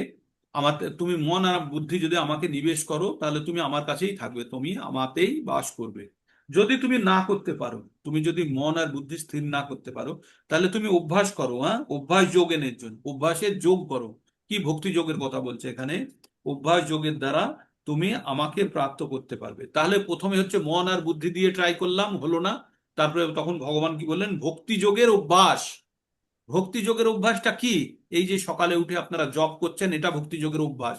আমাতে তুমি মন আর বুদ্ধি যদি আমাকে নিবেশ করো, তাহলে তুমি আমার কাছেই থাকবে, তুমি আমাতেই বাস করবে। যদি তুমি না করতে পারো, তুমি যদি মন আর বুদ্ধি স্থির না করতে পারো, তাহলে তুমি অভ্যাস করো। হ্যাঁ, অভ্যাস যোগেনের জন্য, অভ্যাসের যোগ করো। কি ভক্তি যোগের কথা বলছে এখানে? অভ্যাস যোগের দ্বারা তুমি আমাকে প্রাপ্ত করতে পারবে। তাহলে প্রথমে হচ্ছে মন আর বুদ্ধি দিয়ে ট্রাই করলাম, হলো না। তারপরে তখন ভগবান কি বললেন? ভক্তি যোগের অভ্যাস। ভক্তি যোগের অভ্যাসটা কি? এই যে সকালে উঠে আপনারা জপ করছেন, এটা ভক্তি যোগের অভ্যাস।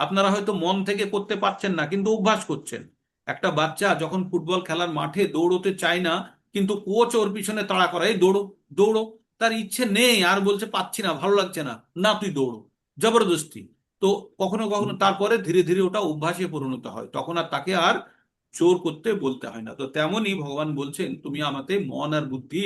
আপনারা হয়তো মন থেকে করতে পারছেন না, কিন্তু অভ্যাস করছেন। একটা বাচ্চা যখন ফুটবল খেলার মাঠে দৌড়তে চায় না, কিন্তু কোচ ওর পিছনে তাড়া করে, এই দৌড়ো দৌড়ো, তার ইচ্ছে নেই আর, বলছে পাচ্ছি না, ভালো লাগছে না, না তুই দৌড়ো, জবরদস্তি। তো কখনো কখনো তারপরে ধীরে ধীরে ওটা অভ্যাসে পরিণত হয়, তখন আর তাকে আর জোর করতে বলতে হয় না। তো তেমনই ভগবান বলছেন তুমি আমাতে মন আর বুদ্ধি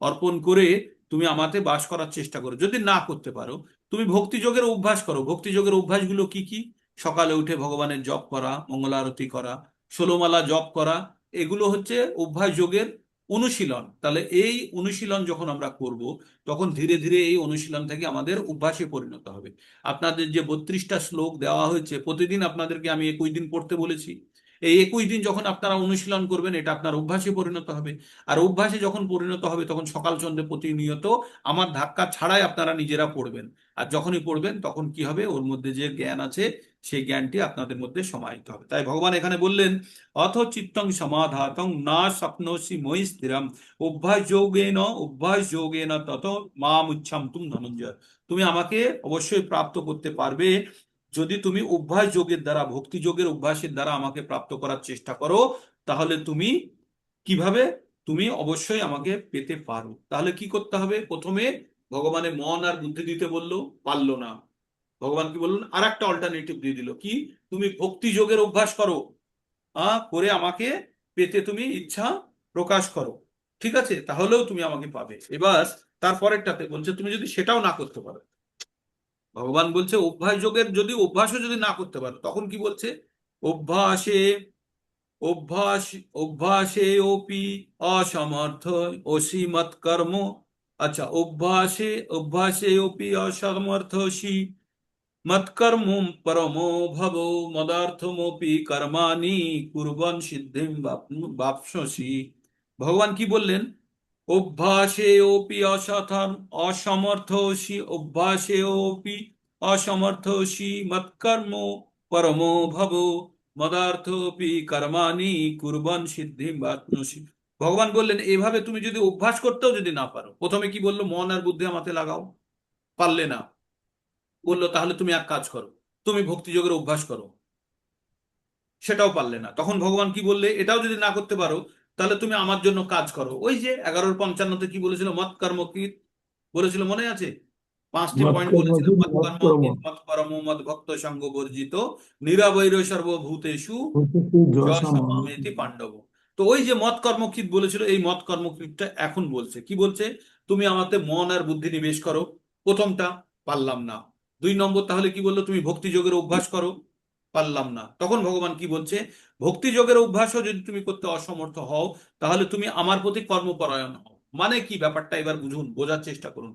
অর্পণ করে তুমি আমাতে বাস করার চেষ্টা করো। যদি না করতে পারো, তুমি ভক্তিযোগের অভ্যাস করো। ভক্তিযোগের অভ্যাসগুলো কি কি? সকালে উঠে ভগবানের জপ করা, মঙ্গলারতি করা, 16 মালা জপ করা, এগুলো হচ্ছে অভ্যাস যোগের অনুশীলন। তাহলে এই অনুশীলন যখন আমরা করব, তখন ধীরে ধীরে এই অনুশীলন থেকে আমাদের অভ্যাসে পরিণত হবে। আপনাদের যে 32টা শ্লোক দেওয়া হয়েছে, প্রতিদিন আপনাদেরকে আমি 21 দিন পড়তে বলেছি। এই 21 দিন যখন আপনারা অনুশীলন করবেন, এটা আপনার অভ্যাসে পরিণত হবে। আর অভ্যাসে যখন পরিণত হবে, তখন সকাল সন্ধ্যে প্রতিনিয়ত আমার ধাক্কা ছাড়াই আপনারা নিজেরা পড়বেন। আর যখনই পড়বেন, তখন কি হবে, ওর মধ্যে যে জ্ঞান আছে সেই জ্ঞানটি আপনাদের মধ্যে সমাহিত হবে। তাই ভগবান এখানে বললেন, অথ চিত্তং সমাধাতং না স্বপ্নসি মই স্থিরম অভ্যাস যোগেন তত মাম উচ্ছান্তুম ধনঞ্জয়। তুমি আমাকে অবশ্যই প্রাপ্ত করতে পারবে যদি তুমি অভ্যাস যোগের দ্বারা, ভক্তি যোগের অভ্যাসের দ্বারা আমাকে প্রাপ্ত করার চেষ্টা করো। তাহলে তুমি কিভাবে, তুমি অবশ্যই আমাকে পেতে পারো। তাহলে কি করতে হবে? প্রথমে ভগবানের মন আর বুদ্ধি দিতে বললো, পারলো না। ভগবান কি বললেন? আর একটা অল্টারনেটিভ দিয়ে দিল, কি? তুমি ভক্তি যোগের অভ্যাস করো, করে আমাকে পেতে তুমি ইচ্ছা প্রকাশ করো। ঠিক আছে, তাহলেও তুমি আমাকে পাবে। এবার তারপরেরটাতে বলছে, তুমি যদি সেটাও না করতে পারো, ভগবান বলছে অভ্যাস যোগের যদি অভ্যাসও যদি না করতে পারো, তখন কি বলছে? অভ্যাসে অভ্যাস অভ্যাসেऽপি অসমর্থ অসীমৎ কর্ম। আচ্ছা, অভ্যাসেঅপি অসমর্থসি মৎকর্ম পরমো ভব মদার্থমপি কর্মাণি কুর্বন সিদ্ধিম বাপ্স্যসি। ভগবান কি বললেন? অভ্যাসেঅপি অসমর্থসি অভ্যাসেঅপি অসমর্থসি মৎকর্ম পরমো ভব মদার্থপি কর্মাণি কুর্বন সিদ্ধিম বাপ্স্যসি। ভগবান বললেন, এভাবে তুমি যদি অভ্যাস করতেও যদি না পারো, প্রথমে কি বললো? মন আর বুদ্ধি আমাতে লাগাও, পারলে না। বললো তাহলে তুমি এক কাজ করো, তুমি ভক্তিযোগের অভ্যাস করো, সেটাও পারলে না। তখন ভগবান কি বললে? এটাও যদি না করতে পারো, তাহলে তুমি আমার জন্য কাজ করো। ওই যে 11:55 কি বলেছিল? মৎ কর্ম কি বলেছিল, মনে আছে? 5টি পয়েন্ট বলেছিল। মৎকর্মচিৎ মৎ কর্ম মৎকর্ম কিৎ মৎ পরম মৎ ভক্ত সঙ্গ বর্জিত নিরাবৈর সর্বভূতেষু প্রকৃতি যশামামি। যশমামেতি পাণ্ডব। তো ওই যে মৎ কর্মকৃত বলেছিল, এই মৎ কর্মকৃতটা এখন বলছে কি বলছে? তুমি আমাতে মন আর বুদ্ধি নিবেশ করো। প্রথমটা পারলাম না। 2 নম্বর তাহলে কি বললো? তুমি ভক্তি যোগের অভ্যাস করো, পারলাম না। তখন ভগবান কি বলছে? ভক্তি যোগের অভ্যাসও যদি তুমি করতে অসমর্থ হও, তাহলে তুমি আমার প্রতি কর্মপরায়ণ হও। মানে কি ব্যাপারটা এবার বুঝুন, বোঝার চেষ্টা করুন।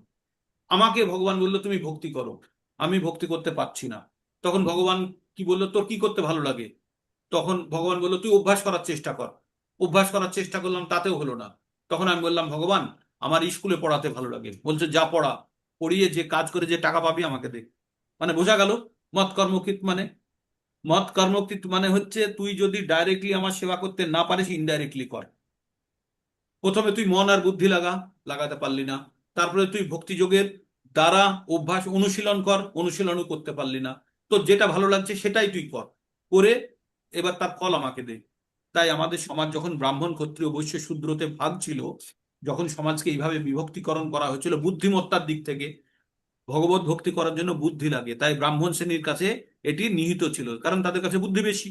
আমাকে ভগবান বললো তুমি ভক্তি করো, আমি ভক্তি করতে পারছি না। তখন ভগবান কি বললো? তোর কি করতে ভালো লাগে? তখন ভগবান বললো তুই অভ্যাস করার চেষ্টা কর। অভ্যাস করার চেষ্টা করলাম, তাতেও হলো না। তখন আমি বললাম, ভগবান আমার স্কুলে পড়াতে ভালো লাগে। বলছে যা পড়া, পড়িয়ে যে কাজ করে যে টাকা পাবি আমাকে দে। মানে বোঝা গেল মৎ কর্মকৃত মানে? মৎ কর্মকৃত মানে হচ্ছে তুই যদি ডাইরেক্টলি আমার সেবা করতে না পারিস, ইনডাইরেক্টলি কর। প্রথমে তুই মন আর বুদ্ধি লাগাতে পারলি না। তারপরে তুই ভক্তিযোগের দ্বারা অভ্যাস অনুশীলন কর, অনুশীলনও করতে পারলি না। তোর যেটা ভালো লাগছে সেটাই তুই কর, করে এবার তার ফল আমাকে দে। তাই আমাদের সমাজ যখন ব্রাহ্মণ ক্ষত্রিয় বৈশ্য শূদ্রতে ভাগ ছিল, যখন সমাজকে এইভাবে বিভক্তিকরণ করা হয়েছিল বুদ্ধিমত্তার দিক থেকে, ভগবত ভক্তি করার জন্য বুদ্ধি লাগে, তাই ব্রাহ্মণ শ্রেণীর কাছে এটি নিহিত ছিল, কারণ তাদের কাছে বুদ্ধি বেশি।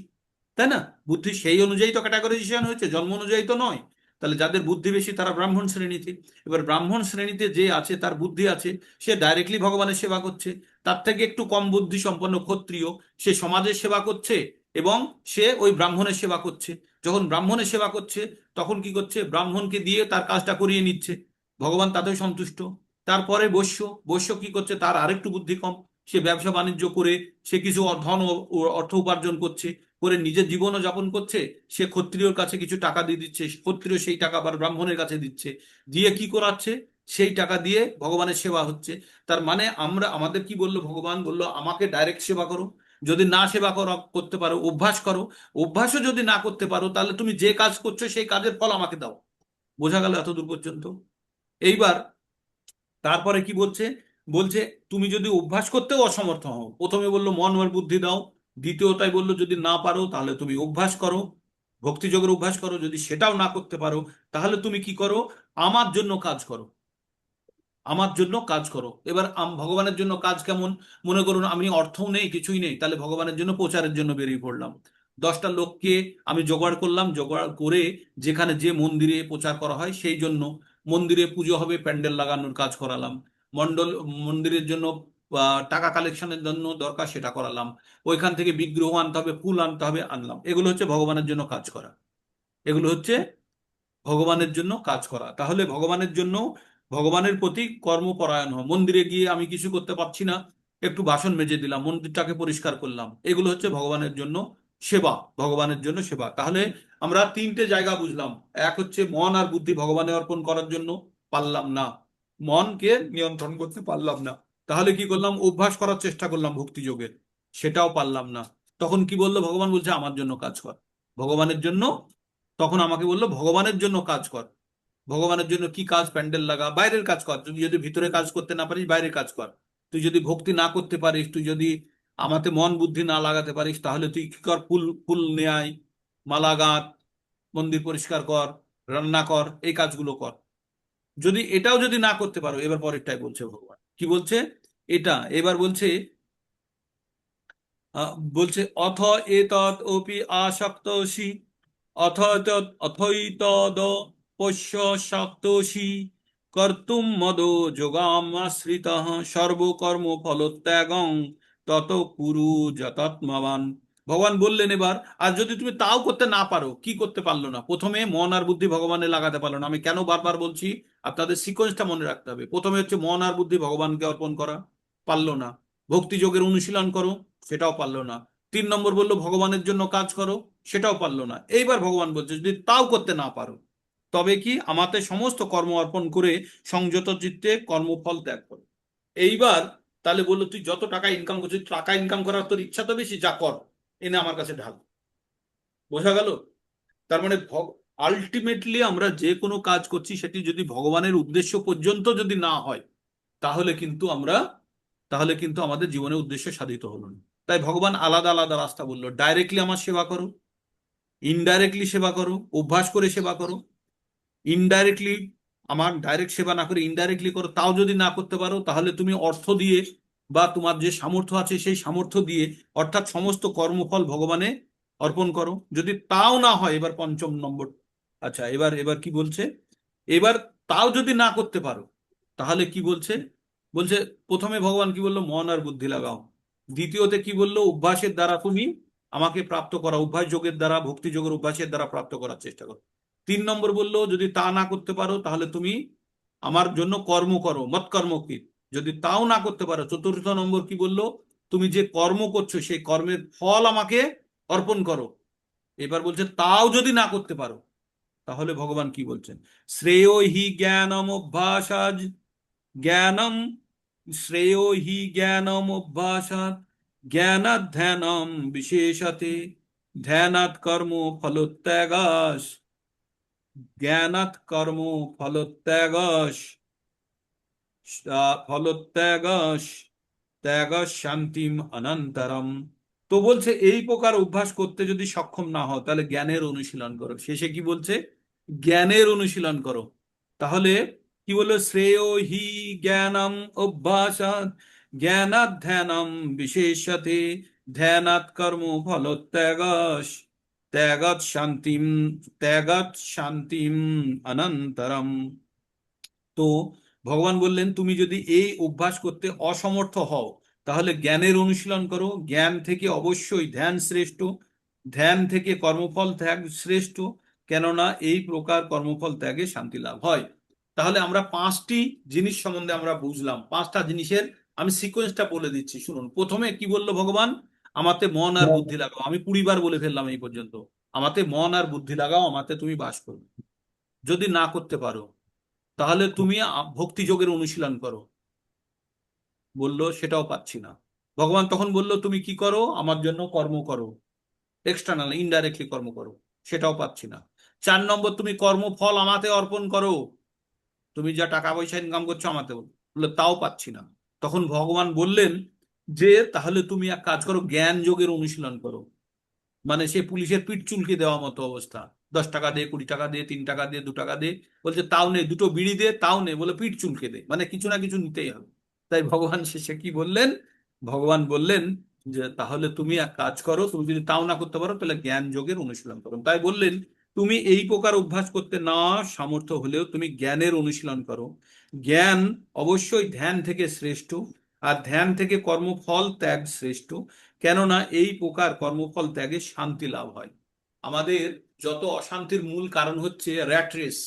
তাই না? বুদ্ধি সেই অনুযায়ী তো ক্যাটাগরাইজেশন হয়েছে, জন্ম অনুযায়ী তো নয়। তাহলে যাদের বুদ্ধি বেশি তারা ব্রাহ্মণ শ্রেণীতে। এবার ব্রাহ্মণ শ্রেণীতে যে আছে, তার বুদ্ধি আছে, সে ডাইরেক্টলি ভগবানের সেবা করছে। তার থেকে একটু কম বুদ্ধি সম্পন্ন ক্ষত্রিয়, সে সমাজের সেবা করছে এবং সে ওই ব্রাহ্মণের সেবা করছে। যখন ব্রাহ্মণের সেবা করছে, তখন কি করছে? ব্রাহ্মণকে দিয়ে তার কাজটা করিয়ে নিচ্ছে, ভগবান তাতেও সন্তুষ্ট। তারপরে বৈশ্য, বৈশ্য কি করছে? তার আরেকটু বুদ্ধি কম, সে ব্যবসা বাণিজ্য করে সে কিছু ধন অর্থ উপার্জন করছে, করে নিজের জীবনও যাপন করছে। সে ক্ষত্রিয়র কাছে কিছু টাকা দিয়ে দিচ্ছে, ক্ষত্রিয় সেই টাকা আবার ব্রাহ্মণের কাছে দিচ্ছে, দিয়ে কি করাচ্ছে? সেই টাকা দিয়ে ভগবানের সেবা হচ্ছে। তার মানে আমাদের কি বললো? ভগবান বললো আমাকে ডাইরেক্ট সেবা করো। যদি না সেবা করতে পারো, অভ্যাস করো। অভ্যাসও যদি না করতে পারো, তাহলে তুমি যে কাজ করছো সেই কাজের ফল আমাকে দাও। বোঝা গেল এত দূর পর্যন্ত? এইবার তারপরে কি বলছে? বলছে তুমি যদি অভ্যাস করতেও অসমর্থ হও, প্রথমে বললো মন আর বুদ্ধি দাও, দ্বিতীয়টাই বললো যদি না পারো তাহলে তুমি অভ্যাস করো, ভক্তিযোগের অভ্যাস করো। যদি সেটাও না করতে পারো, তাহলে তুমি কি করো? আমার জন্য কাজ করো, আমার জন্য কাজ করো। এবার ভগবানের জন্য কাজ কেমন? মনে করুন আমি অর্থও নেই, কিছুই নেই, তাহলে ভগবানের জন্য প্রচারের জন্য বেরিয়ে পড়লাম। 10টা লোককে আমি জোগাড় করলাম, জোগাড় করে যেখানে যে মন্দিরে প্রচার করা হয় সেই জন্য, মন্দিরে পুজো হবে, প্যান্ডেল লাগানোর কাজ করালাম। মন্দিরের জন্য টাকা কালেকশনের জন্য দরকার, সেটা করালাম। ওইখান থেকে বিগ্রহ আনতে হবে, ফুল আনতে হবে, আনলাম। এগুলো হচ্ছে ভগবানের জন্য কাজ করা। এগুলো হচ্ছে ভগবানের জন্য কাজ করা। তাহলে ভগবানের জন্য, ভগবানের প্রতি কর্মপরায়ণ হওয়া। মন্দিরে গিয়ে আমি কিছু করতে পারছি না, একটু বাসন মেজে দিলাম, মন্দিরটাকে পরিষ্কার করলাম, এগুলো হচ্ছে ভগবানের জন্য সেবা, ভগবানের জন্য সেবা। তাহলে আমরা তিনটে জায়গা বুঝলাম। এক হচ্ছে মন আর বুদ্ধি ভগবানে অর্পণ করার জন্য, পারলাম না, মনকে নিয়ন্ত্রণ করতে পারলাম না। তাহলে কি করলাম? অভ্যাস করার চেষ্টা করলাম ভক্তি যোগের, সেটাও পারলাম না। তখন কি বললো ভগবান? বলছে আমার জন্য কাজ কর, ভগবানের জন্য। তখন আমাকে বললো ভগবানের জন্য কাজ কর। ভগবানের জন্য কি কাজ? প্যান্ডেল লাগা, বাইরের কাজ কর। তুই যদি ভিতরে কাজ করতে না পারিস, বাইরের কাজ কর। তুই যদি ভক্তি না করতে পারিস, তুই যদি আমাতে মন বুদ্ধি না লাগাতে পারিস, তাহলে তুই কি কর? ফুল ফুল নিয়ে আয়, মালা গাঁথ, মন্দির পরিষ্কার কর, রান্না কর, এই কাজগুলো কর। যদি এটাও যদি না করতে পারো, এবার পরেরটাই বলছে ভগবান, কি বলছে? এটা এবার বলছে, বলছে অথ এতৎ অপি আসক্তসি, অথৈতদ পশ্য শক্তসি, কর্তুম মদো যোগাম আশ্রিতঃ, সর্বকর্ম ফলত্যাগং তত কুরু যতাত্মবান। ভগবান বললেন এবার, আর যদি তুমি তাও করতে না পারো, কি করতে পারলো না? প্রথমে মন আর বুদ্ধি ভগবানে লাগাতে পারলো না। আমি কেন বারবার বলছি, আপনাদের সিকোয়েন্সটা মনে রাখতে হবে। প্রথমে হচ্ছে মন আর বুদ্ধি ভগবানকে অর্পণ করা, পারলো না। ভক্তি যোগের অনুশীলন করো, সেটাও পারলো না। 3 নম্বর বললো ভগবানের জন্য কাজ করো, সেটাও পারলো না। এইবার ভগবান বলছে যদি তাও করতে না পারো, তবে কি আমাতে সমস্ত কর্ম অর্পণ করে সংযত চিত্তে কর্মফল ত্যাগ করো। এইবার তাহলে বললো তুই যত টাকা ইনকাম করছিস, টাকা ইনকাম করার তোর ইচ্ছা তো বেশি, যা কর, এনে আমার কাছে ঢাল। বোঝা গেল? তার মানে আলটিমেটলি আমরা যে কোনো কাজ করছি, সেটি যদি ভগবানের উদ্দেশ্য পর্যন্ত যদি না হয়, তাহলে কিন্তু আমরা, তাহলে কিন্তু আমাদের জীবনের উদ্দেশ্য সাধিত হলো না। তাই ভগবান আলাদা আলাদা রাস্তা বললো। ডাইরেক্টলি আমার সেবা করো, ইনডাইরেক্টলি সেবা করো, অভ্যাস করে সেবা করো। ইনডাইরেক্টলি আমার ডাইরেক্ট সেবা না করে ইনডাইরেক্টলি করো। তাও যদি না করতে পারো, তাহলে তুমি অর্থ দিয়ে বা তোমার যে সামর্থ্য আছে সেই সামর্থ্য দিয়ে, অর্থাৎ সমস্ত কর্মফল ভগবানে অর্পণ করো। যদি তাও না হয়, এবার 5 নম্বর। আচ্ছা, এবার এবার কি বলছে? এবার তাও যদি না করতে পারো, তাহলে কি বলছে? বলছে প্রথমে ভগবান কি বললো? মন আর বুদ্ধি লাগাও। দ্বিতীয়তে কি বললো? অভ্যাসের দ্বারা তুমি আমাকে প্রাপ্ত করা, অভ্যাস যোগের দ্বারা, ভক্তি যোগের অভ্যাসের দ্বারা প্রাপ্ত করার চেষ্টা করো। 3 নম্বর বললো যদি তা না করতে পারো, তাহলে তুমি আমার জন্য কর্ম করো, মৎ কর্ম কি। যদি তাও না করতে পারো, 4র্থ নম্বর কি বললো? তুমি যে কর্ম করছো সেই কর্মের ফল আমাকে অর্পণ করো। এবার বলছে তাও যদি না করতে পারো, তাহলে ভগবান কি বলছেন? শ্রেয় হি জ্ঞানম অভ্যাসাজ, জ্ঞানম, শ্রেয় হি জ্ঞানম অভ্যাসাৎ, জ্ঞানাৎ ধ্যানম বিশেষতে, ধ্যানাৎ কর্ম ফলোত্যাগাস, জ্ঞানাৎ কর্ম ফলোত্যাগস, ফলোত্যাগস, ত্যাগস শান্তিম অনন্তরম। তো বলছে এই প্রকার অভ্যাস করতে যদি সক্ষম না হও, তাহলে জ্ঞানের অনুশীলন করো। শেষে কি বলছে? জ্ঞানের অনুশীলন করো। তাহলে কি বললো? শ্রেয় হি জ্ঞানম অভ্যাসাৎ, জ্ঞানাৎ ধ্যানম বিশেষতে, ধ্যানাৎ কর্ম ফলোত্যাগস, ত্যাগৎ শান্তিম, ত্যাগৎ শান্তিম অনন্তরম। তো ভগবান বললেন তুমি যদি এই অভ্যাস করতে অসমর্থ হও, তাহলে জ্ঞানের অনুশীলন করো। জ্ঞান থেকে অবশ্যই ধ্যান শ্রেষ্ঠ, ধ্যান থেকে কর্মফল ত্যাগ শ্রেষ্ঠ, কেননা এই প্রকার কর্মফল ত্যাগে শান্তি লাভ হয়। তাহলে আমরা 5টি জিনিস সম্বন্ধে আমরা বুঝলাম। 5টা জিনিসের আমি সিকোয়েন্সটা বলে দিচ্ছি, শুনুন। প্রথমে কি বললো ভগবান? আমাতে মন আর বুদ্ধি লাগাও। আমি 20 বার বলে ফেললাম এই পর্যন্ত। আমাতে মন আর বুদ্ধি লাগাও, আমাতে তুমি বাস করো। যদি না করতে পারো, তাহলে তুমি ভক্তি যোগের অনুশীলন করো। বললো সেটাও পাচ্ছি না। ভগবান তখন বলল তুমি কি করো? আমার জন্য কর্ম করো, এক্সটার্নাল ইনডাইরেক্টলি কর্ম করো, সেটাও পাচ্ছি না। 4 নম্বর তুমি কর্মফল আমাতে অর্পণ করো, তুমি যা টাকা পয়সা ইনকাম করছো আমাতে বললো, তাও পাচ্ছি না। তখন ভগবান বললেন যে তাহলে তুমি এক কাজ করো, জ্ঞান যোগের অনুশীলন করো। মানে সে পুলিশের পিঠ চুলকে দেওয়া মতো অবস্থা। 10 টাকা দে, 20 টাকা দে, 3 টাকা দে, 2 টাকা দে, বলছে তাও নে, দুটো বিড়ি দে, তাও নে, বলে পিঠ চুলকে দে, মানে কিছু না কিছু নিতেই হবে। তাই ভগবান শেষে কি বললেন? ভগবান বললেন যে তাহলে তুমি এক কাজ করো, তুমি যদি তাও না করতে পারো, তাহলে জ্ঞান যোগের অনুশীলন করো। তাই বললেন তুমি এই প্রকার অভ্যাস করতে না সামর্থ্য হলেও তুমি জ্ঞানের অনুশীলন করো। জ্ঞান অবশ্যই ধ্যান থেকে শ্রেষ্ঠ, আর ধ্যান থেকে কর্মফল ত্যাগ শ্রেষ্ঠ, কেননা এই প্রকার কর্মফল ত্যাগে শান্তি লাভ হয়। আমাদের যত অশান্তির মূল কারণ হচ্ছে র্যাট রেস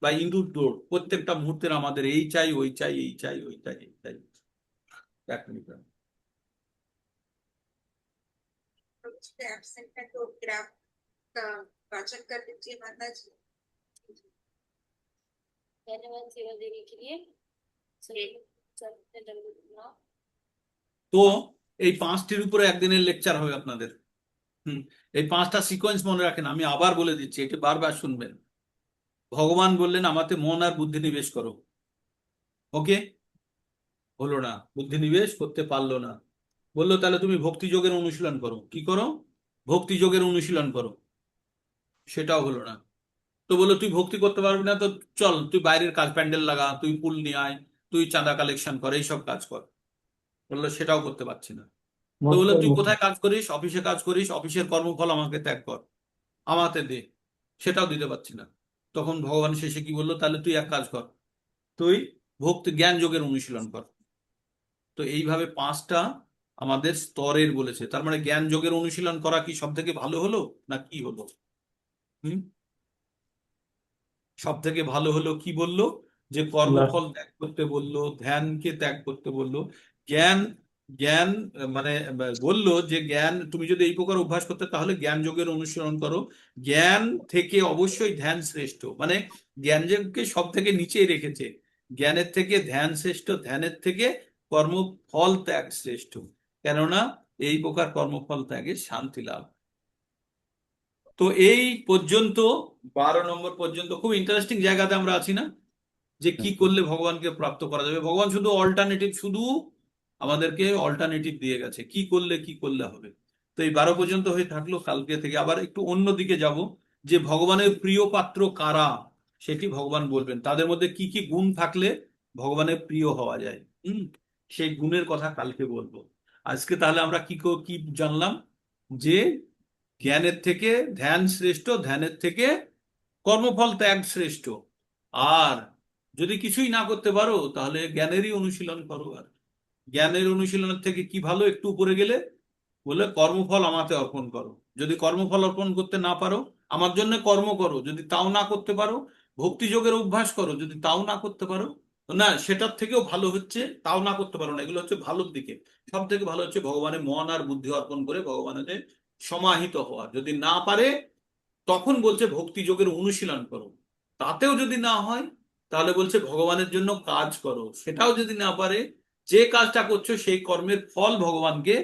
বা ইঁদুর দৌড়। প্রত্যেকটা মুহূর্তের আমাদের এই চাই, ওই চাই, এই চাই, ওই চাই, এই চাই। 1 মিনিট। कुछ पे एब्सेंट है तो ग्राफ का वाचक कर दीजिए माता जी। धन्यवाद सेवा देने के लिए। তো এই পাঁচটির উপরে একদিনের লেকচার হবে আপনাদের। এই পাঁচটা সিকোয়েন্স মনে রাখেন, আমি আবার বলে দিচ্ছি, এটা বারবার শুনবেন। ভগবান বললেন আমাতে মন আর বুদ্ধি নিবেশ করো, ওকে? হলো না, বুদ্ধি নিবেশ করতে পারলো না। বললো তাহলে তুমি ভক্তি যোগের অনুশীলন করো। কি করো? ভক্তি যোগের অনুশীলন করো। সেটাও হলো না। তো বললো তুই ভক্তি করতে পারবি না, তো চল তুই বাইরের কাজ, প্যান্ডেল লাগা, তুই ফুল নিয়ে আয়, তুই চাঁদা কালেকশন কর, এইসব কাজ কর। বললো সেটাও করতে পারছি না। তো বললো তুই কোথায় কাজ করিস? অফিসে কাজ করিস, অফিসের কর্মফল আমাকে ত্যাগ কর, আমাকে দে। সেটাও দিতে পারছি না। তখন ভগবান শেষে কি বললো? তাহলে তুই এক কাজ কর, তুই ভক্তি জ্ঞান যোগের অনুশীলন কর। তো এইভাবে পাঁচটা আমাদের স্তরের বলেছে। তার মানে জ্ঞান যোগের অনুশীলন করা কি সব থেকে ভালো হলো না কি হলো? হুম, সব থেকে ভালো হলো কি বললো? যে কর্মফল ত্যাগ করতে বললো, ধ্যানকে ত্যাগ করতে বললো। জ্ঞান জ্ঞান মানে বললো যে জ্ঞান তুমি যদি এই প্রকার অভ্যাস করতে, তাহলে জ্ঞান যোগের অনুশীলন করো। জ্ঞান থেকে অবশ্যই ধ্যান শ্রেষ্ঠ, মানে জ্ঞান যোগকে সব থেকে নিচেই রেখেছে। জ্ঞানের থেকে ধ্যান শ্রেষ্ঠ, ধ্যানের থেকে কর্মফল ত্যাগ শ্রেষ্ঠ, কেননা এই প্রকার কর্মফল ত্যাগে শান্তি লাভ। তো এই পর্যন্ত 12 নম্বর পর্যন্ত খুব ইন্টারেস্টিং জায়গাতে আমরা আছি না, যে কি করলে ভগবানকে প্রাপ্ত করা যাবে। ভগবান শুধু অল্টারনেটিভ, শুধু আমাদেরকে অল্টারনেটিভ দিয়ে গেছে, কি করলে কি করলে হবে। তো এই 12 পর্যন্ত হয়ে থাকলো। কালকে থেকে আবার একটু অন্য দিকে যাব, যে ভগবানের প্রিয় পাত্র কারা সেটি ভগবান বলবেন। তাদের মধ্যে কি কি গুণ থাকলে ভগবানের প্রিয় হওয়া যায়, সেই গুণের কথা কালকে বলবো। আজকে তাহলে আমরা কি জানলাম? যে জ্ঞানের থেকে ধ্যান শ্রেষ্ঠ, ধ্যানের থেকে কর্মফল ত্যাগ শ্রেষ্ঠ। আর যদি কিছুই না করতে পারো, তাহলে জ্ঞানেরই অনুশীলন করো। আর জ্ঞানের অনুশীলনের থেকে কি ভালো, একটু উপরে গেলে বলে কর্মফল আমাতে অর্পণ করো। যদি কর্মফল অর্পণ করতে না পারো, আমার জন্য কর্ম করো। যদি তাও না করতে পারো, ভক্তি যোগের অভ্যাস করো। যদি তাও না করতে পারো, না সেটার থেকেও ভালো হচ্ছে তাও না করতে পারো না, এগুলো হচ্ছে ভালোর দিকে। সব থেকে ভালো হচ্ছে ভগবানের মন আর বুদ্ধি অর্পণ করে ভগবানের সমাহিত হওয়া। যদি না পারে, তখন বলছে ভক্তি যোগের অনুশীলন করো। তাতেও যদি না হয়, তাহলে বলছে ভগবানের জন্য কাজ করো। সেটাও যদি না পারে, যে কাজটা করছো সেই কর্মের ফল ভগবানকে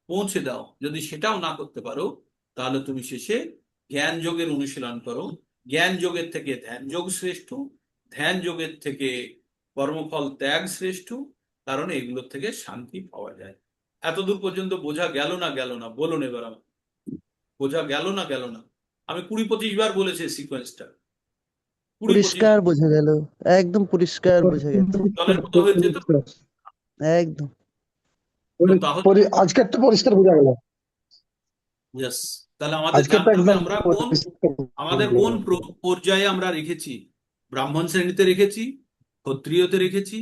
পৌঁছে দাও। যদি সেটাও না করতে পারো, তাহলে তুমি শেষে জ্ঞান যোগের অনুশীলন করো। জ্ঞান যোগের থেকে ধ্যান যোগ শ্রেষ্ঠ, ধ্যান যোগের থেকে কর্মফল ত্যাগ শ্রেষ্ঠ, কারণ এগুলোর থেকে শান্তি পাওয়া যায়। এতদূর পর্যন্ত বোঝা গেল না? গেল না বলুন এবার আমার, বোঝা গেল না? গেল না? আমি 20-25 বার বলেছি সিকোয়েন্সটা। 20-25 পরিষ্কার বোঝা গেল, একদম পরিষ্কার বোঝা গেছে, জলের মতো হয়েছে তো? একদম। তো তাহলে আজকেরটা পরিষ্কার বোঝা গেল। ইয়েস, তাহলে আমাদের আজকেরটা জানতে হবে একদম আমরা পরিষ্কার আমাদের কোন পর্যায়ে আমরা রেখেছি। ব্রাহ্মণ শ্রেণীতে রেখেছি, ক্ষত্রিয়তে রেখেছি,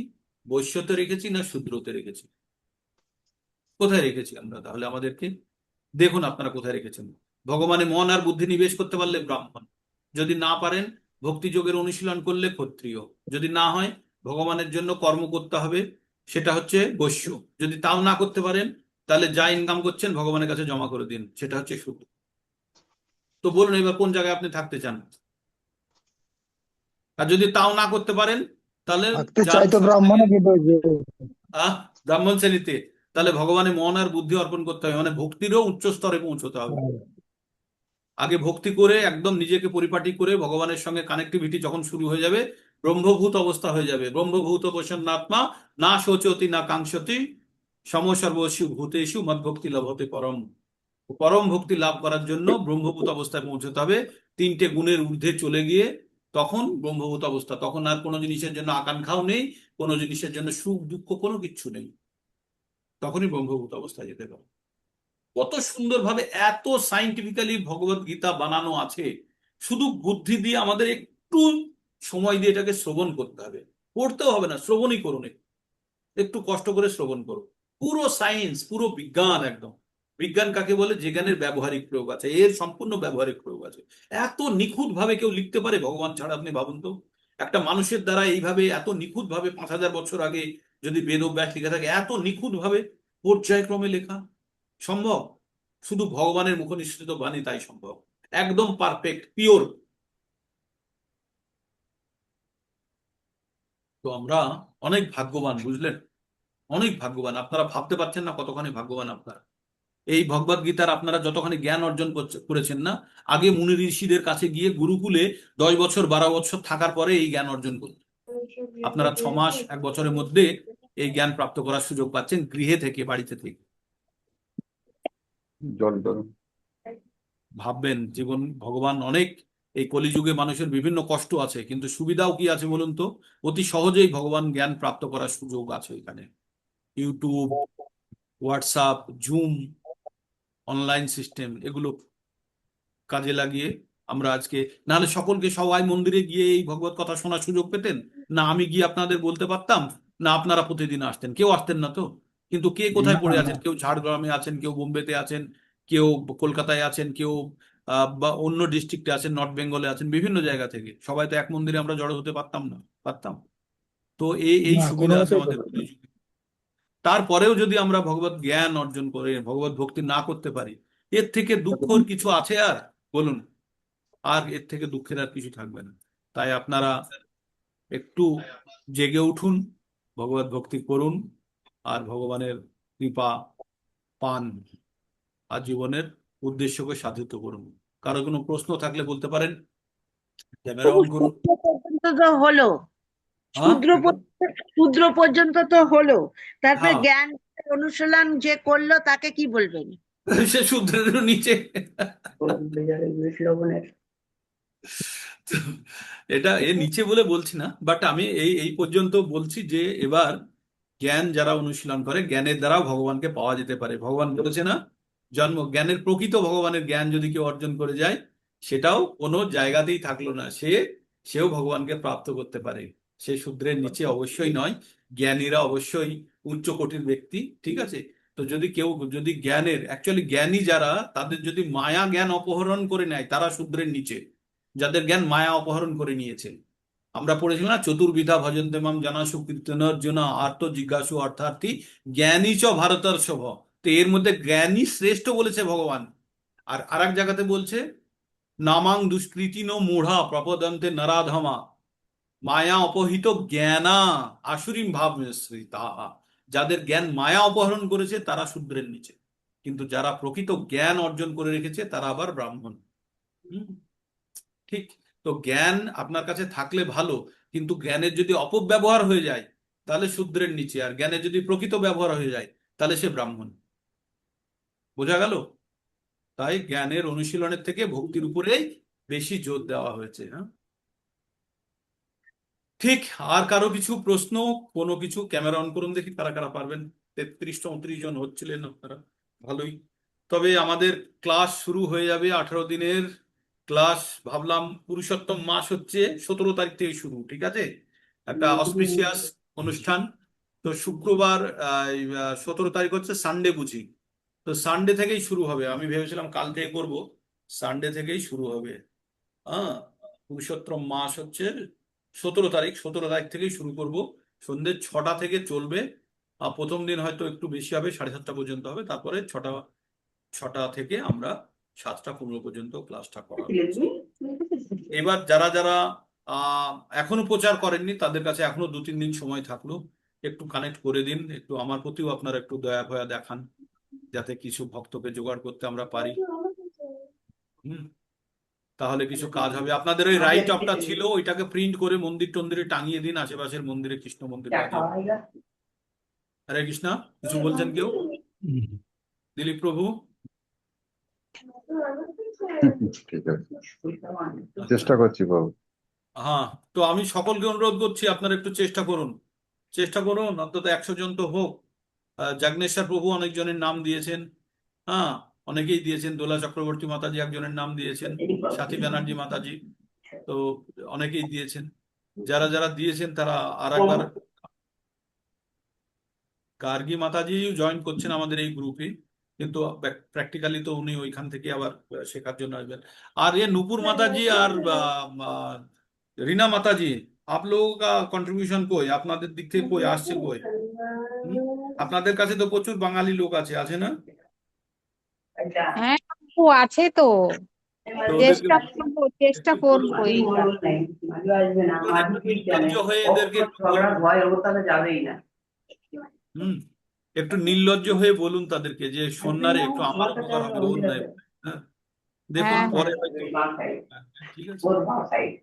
বৈশ্যতে রেখেছি, না শূদ্রতে রেখেছি? কোথায় রেখেছি আমরা? তাহলে আমাদেরকে দেখুন আপনারা কোথায় রেখেছেন। ভগবানে মন আর বুদ্ধি নিবেশ করতে পারলে ব্রাহ্মণ, যদি না পারেন ভক্তি যোগের অনুশীলন করলে ক্ষত্রিয়, যদি না হয় ভগবানের জন্য কর্ম করতে হবে, সেটা হচ্ছে বৈশ্য, যদি তাও না করতে পারেন, তাহলে যা ইনকাম করছেন ভগবানের কাছে জমা করে দিন, সেটা হচ্ছে শূদ্র। তো বলুন এবার কোন জায়গায় আপনি থাকতে চান? আর যদি তাও না করতে পারেন, তাহলে থাকতে যান চাই তো সব ব্রাহ্মণে, থেকে কিন্তু ব্রাহ্মণ শ্রেণীতে। তাহলে ভগবানের মন আর বুদ্ধি অর্পণ করতে হবে, মানে ভক্তিরও উচ্চ স্তরে পৌঁছতে হবে। আগে ভক্তি করে একদম নিজেকে পরিপাটি করে ভগবানের সঙ্গে কানেক্টিভিটি যখন শুরু হয়ে যাবে, ব্রহ্মভূত অবস্থা হয়ে যাবে। ব্রহ্মভূত প্রসন্নাত্মা না শোচতি না কাঙ্ক্ষতি সমসর্বস্যু ভূতেষু মদ্ভক্তি লভতে পরম। পরম ভক্তি লাভ করার জন্য ব্রহ্মভূত অবস্থায় পৌঁছতে হবে। 3টে গুণের ঊর্ধ্বে চলে গিয়ে তখন ব্রহ্মভূত অবস্থা, তখন আর কোনো জিনিসের জন্য আকাঙ্ক্ষাও নেই, কোনো জিনিসের জন্য সুখ দুঃখ কোনো কিচ্ছু নেই, তখনই ব্রহ্মভূত অবস্থায় যেতে পারে। কত সুন্দরভাবে এত সাইন্টিফিক্যালি ভগবত গীতা বানানো আছে। শুধু বুদ্ধি দিয়ে আমাদের একটু সময় দিয়ে এটাকে শ্রবণ করতে হবে। পড়তেও হবে না, শ্রবণই করুন, একটু কষ্ট করে শ্রবণ করুন। পুরো সায়েন্স, পুরো বিজ্ঞান একদম। বিজ্ঞান কাকে বলে? যে জ্ঞানের ব্যবহারিক প্রয়োগ আছে, এর সম্পূর্ণ ব্যবহারিক প্রয়োগ আছে। এত নিখুঁত ভাবে কেউ লিখতে পারে ভগবান ছাড়া? আপনি ভাবুন তো, একটা মানুষের দ্বারা এইভাবে এত নিখুঁত ভাবে 5000 বছর আগে যদি বেদ অভ্যাস লিখে থাকে, এত নিখুঁত ভাবে পর্যায়ক্রমে লেখা সম্ভব? শুধু ভগবানের মুখনিসৃত বাণী তাই সম্ভব, একদম পারফেক্ট পিওর। তো আমরা অনেক ভাগ্যবান, বুঝলেন, অনেক ভাগ্যবান। আপনারা ভাবতে পারছেন না কতখানি ভাগ্যবান আপনারা। এই ভগবদ গীতার আপনারা যতখানি জ্ঞান অর্জন করেছেন না, আগে মুনি ঋষিদের কাছে গিয়ে গুরুকুলে 10 বছর 12 বছর থাকার পরে এই জ্ঞান অর্জন করুন। আপনারা 6 মাস 1 বছরের মধ্যে এই জ্ঞান প্রাপ্ত করার সুযোগ পাচ্ছেন, গৃহে থেকে, বাড়িতে থেকে। জল জল ভাববেন জীবন, ভগবান অনেক, এই কলিযুগে মানুষের বিভিন্ন কষ্ট আছে, কিন্তু সুবিধাও কি আছে বলুন তো? অতি সহজেই ভগবান জ্ঞান প্রাপ্ত করার সুযোগ আছে এখানে। YouTube, WhatsApp, zoom, online system, এগুলো কাজে লাগিয়ে আমরা আজকে, নাহলে সকলকে সবাই মন্দিরে গিয়ে এই ভগবত কথা শোনার সুযোগ পেতেন না? আমি গিয়ে আপনাদের বলতে পারতাম না? আপনারা প্রতিদিন আসতেন? কেউ আসতেন না তো। কিন্তু কে কোথায় পড়ে আছেন? কেউ ঝাড়গ্রামে আছেন, কেউ বোম্বেতে আছেন, কেউ কলকাতায় আছেন, কেউ বা অন্য ডিস্ট্রিক্টে আছেন, নর্থ বেঙ্গলে আছেন, বিভিন্ন জায়গা থেকে। সবাই তো এক মন্দিরে আমরা জড়ো হতে পারতাম না? পারতাম। তো এই না, কোনো সুবিধা আছে মতেই আমাদের করতে পারবে কলিযুগে। তারপরেও যদি আমরা ভগবত জ্ঞান অর্জন করে ভগবত ভক্তি না করতে পারি, এর থেকে দুঃখর কিছু আছে আর? বলুন, আর এর থেকে দুঃখের আর কিছু থাকবে না। তাই আপনারা একটু জেগে উঠুন, ভগবত ভক্তি করুন, আর ভগবানের কৃপা পান, আর জীবনের উদ্দেশ্যকে সাধিত করুন। কারো কোনো প্রশ্ন থাকলে বলতে পারেন, ক্যামেরা তবু অন করুন। শূদ্র পর্যন্ত তো হলো, হ্যাঁ, শূদ্র পর্যন্ত তো হলো, তারপরে হ্যাঁ, জ্ঞান অনুশীলন যে করলো তাকে কি বলবেন? সে শূদ্রেরও নিচে। তো এটা নিচে বলে বলছি না, বাট আমি এই পর্যন্ত বলছি যে এবার জ্ঞান যারা অনুশীলন করে, জ্ঞানের দ্বারা ভগবানকে পাওয়া যেতে পারে। ভগবান বলেছে না, জন্ম জ্ঞানের প্রকৃত ভগবানের জ্ঞান যদি কেউ অর্জন করে যায়, সেটাও কোনো জায়গাতেই থাকলো না, সেও ভগবানকে প্রাপ্ত করতে পারে। সে শূদ্রের নিচে অবশ্যই নয়, জ্ঞানীরা অবশ্যই উচ্চ কোটির ব্যক্তি, ঠিক আছে? তো যদি জ্ঞানের অ্যাকচুয়ালি জ্ঞানী যারা, তাদের যদি মায়া জ্ঞান অপহরণ করে নেয়, তারা শূদ্রের নিচে। যাদের জ্ঞান মায়া অপহরণ করে নিয়েছে, আমরা পড়েছিলাম না, চতুর্বিধা ভজন্তে মাম জনাসু কীর্তনার্জুন আর্ত জিজ্ঞাসু অর্থার্থী জ্ঞানী চ ভারতর্ষভ। তো এর মধ্যে জ্ঞানী শ্রেষ্ঠ বলেছে ভগবান। আর আরেক জায়গাতে বলছে, নামাং দুষ্কৃতিন মূঢ়া প্রপদন্তে নরাধমা মায়া অপহৃত জ্ঞানা আসুরিম ভাব মিশ্রিতা। যাদের জ্ঞান মায়া অপহরণ করেছে তারা শূদ্রের নিচে, কিন্তু যারা প্রকৃত জ্ঞান অর্জন করে রেখেছে তারা আবার ব্রাহ্মণ। হুম, ঠিক। তো জ্ঞান আপনার কাছে থাকলে ভালো, কিন্তু জ্ঞানের যদি অপব্যবহার হয়ে যায় তাহলে শূদ্রের নিচে, আর জ্ঞানের যদি প্রকৃত ব্যবহার হয়ে যায় তাহলে সে ব্রাহ্মণ। বোঝা গেল? তাই জ্ঞানের অনুশীলনের থেকে ভক্তির উপরেই বেশি জোর দেওয়া হয়েছে। হ্যাঁ, ঠিক। আর কারো কিছু প্রশ্ন, কোনো কিছু? ক্যামেরা অন করুন দেখি কারা কারা পারবেন। 33-34 জন হচ্ছিলেন আপনারা, ভালোই। তবে আমাদের ক্লাস শুরু হয়ে যাবে 18 দিনের ক্লাস। ভাবলাম পুরুষোত্তম মাস হচ্ছে 17 তারিখ থেকে শুরু, ঠিক আছে? একটা অসপিসিয়াস অনুষ্ঠান। তো শুক্রবার 17 তারিখ হচ্ছে সানডে বুঝি। তো সানডে থেকেই শুরু হবে। আমি ভেবেছিলাম কাল থেকে করব, সানডে থেকেই শুরু হবে। হ্যাঁ, পুরুষোত্তম মাস হচ্ছে 17 তারিখ, 17 তারিখ থেকেই শুরু করব। সন্ধ্যে 6টা থেকে চলবে। প্রথম দিন হয়তো একটু বেশি হবে, 7:30 পর্যন্ত হবে, তারপরে ছটা থেকে আমরা 7টা 15 পর্যন্ত ক্লাসটা করা হচ্ছে। এবার যারা যারা আহ এখনো প্রচার করেননি, তাদের কাছে এখনো 2-3 দিন সময় থাকলো, একটু কানেক্ট করে দিন। একটু আমার প্রতিও আপনারা একটু দয়া ভয়া দেখান, যাতে কিছু ভক্তকে জোগাড় করতে আমরা পারি। হুম, তাহলে কিছু কাজ হবে। আপনাদের ওই রাইট আপটা ছিল, ওইটাকে প্রিন্ট করে মন্দির টন্দিরে টাঙিয়ে দিন, আশেপাশের মন্দিরে, কৃষ্ণ মন্দিরে। হরে কৃষ্ণা, কিছু বলছেন কেউ? দিলীপ প্রভু? ঠিক আছে, চেষ্টা করছি বাবু। হ্যাঁ, তো আমি সকলকে অনুরোধ করছি আপনারা একটু চেষ্টা করুন, চেষ্টা করুন, অন্তত 100 জন তো হোক। জাগনেশ্বর প্রভু অনেকজনের নাম দিয়েছেন। হ্যাঁ, অনেকেই দিয়েছেন। দোলা চক্রবর্তী মাতাজি একজনের নাম দিয়েছেন, সাথী ব্যানার্জি মাতাজি, তো অনেকেই দিয়েছেন। যারা যারা দিয়েছেন তারা আর একবার, গার্গী মাতাজি জয়েন করছেন আমাদের এই গ্রুপে, কিন্তু প্র্যাকটিক্যালি তো উনি ওইখান থেকে আবার শেখার জন্য আসবেন। আর ये নুপুর মাতাজি আর रीना माताजी, आप लोगों का कंट्रीब्यूशन কই? আপনাদের দিক থেকে কই আসছে কই? হুম? আপনাদের কাছে তো প্রচুর বাঙালি লোক আছে, আছে না? হ্যাঁ আপু, আছে তো, তো ওদেরকে চেষ্টা একটু করবো বলুন, এইবার। একটু নির্লজ্জ হয়ে এদেরকে একটু বলুন। হুম, একটু নির্লজ্জ হয়ে বলুন তাদেরকে যে সন্ন্যারে একটু আমার উপকার হবে ওর নাই। হ্যাঁ, দেখুন হ্যাঁ পরে হ্যাঁ, হয়তো। হ্যাঁ,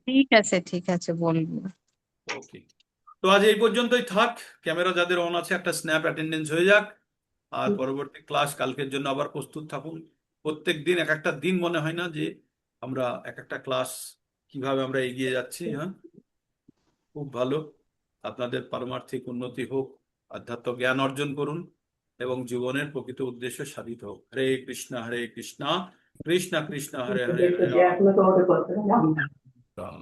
ঠিক আছে। ঠিক আছে বলবো। ওকে, তো আজ এই পর্যন্তই থাক। ক্যামেরা যাদের অন আছে একটা স্ন্যাপ অ্যাটেন্ডেন্স হয়ে যাক, আর পরবর্তী ক্লাস কালকের জন্য আবার প্রস্তুত থাকুন। প্রত্যেক দিন এক একটা দিন মনে হয় না যে আমরা এক একটা ক্লাস কিভাবে আমরা এগিয়ে যাচ্ছি। হ্যাঁ, খুব ভালো। আপনাদের পারমার্থিক উন্নতি হোক, আধ্যাত্ম জ্ঞান অর্জন করুন এবং জীবনের প্রকৃত উদ্দেশ্য সাধিত হোক। হরে কৃষ্ণ কৃষ্ণ কৃষ্ণ কৃষ্ণ হরে হরে হরে রাম রাম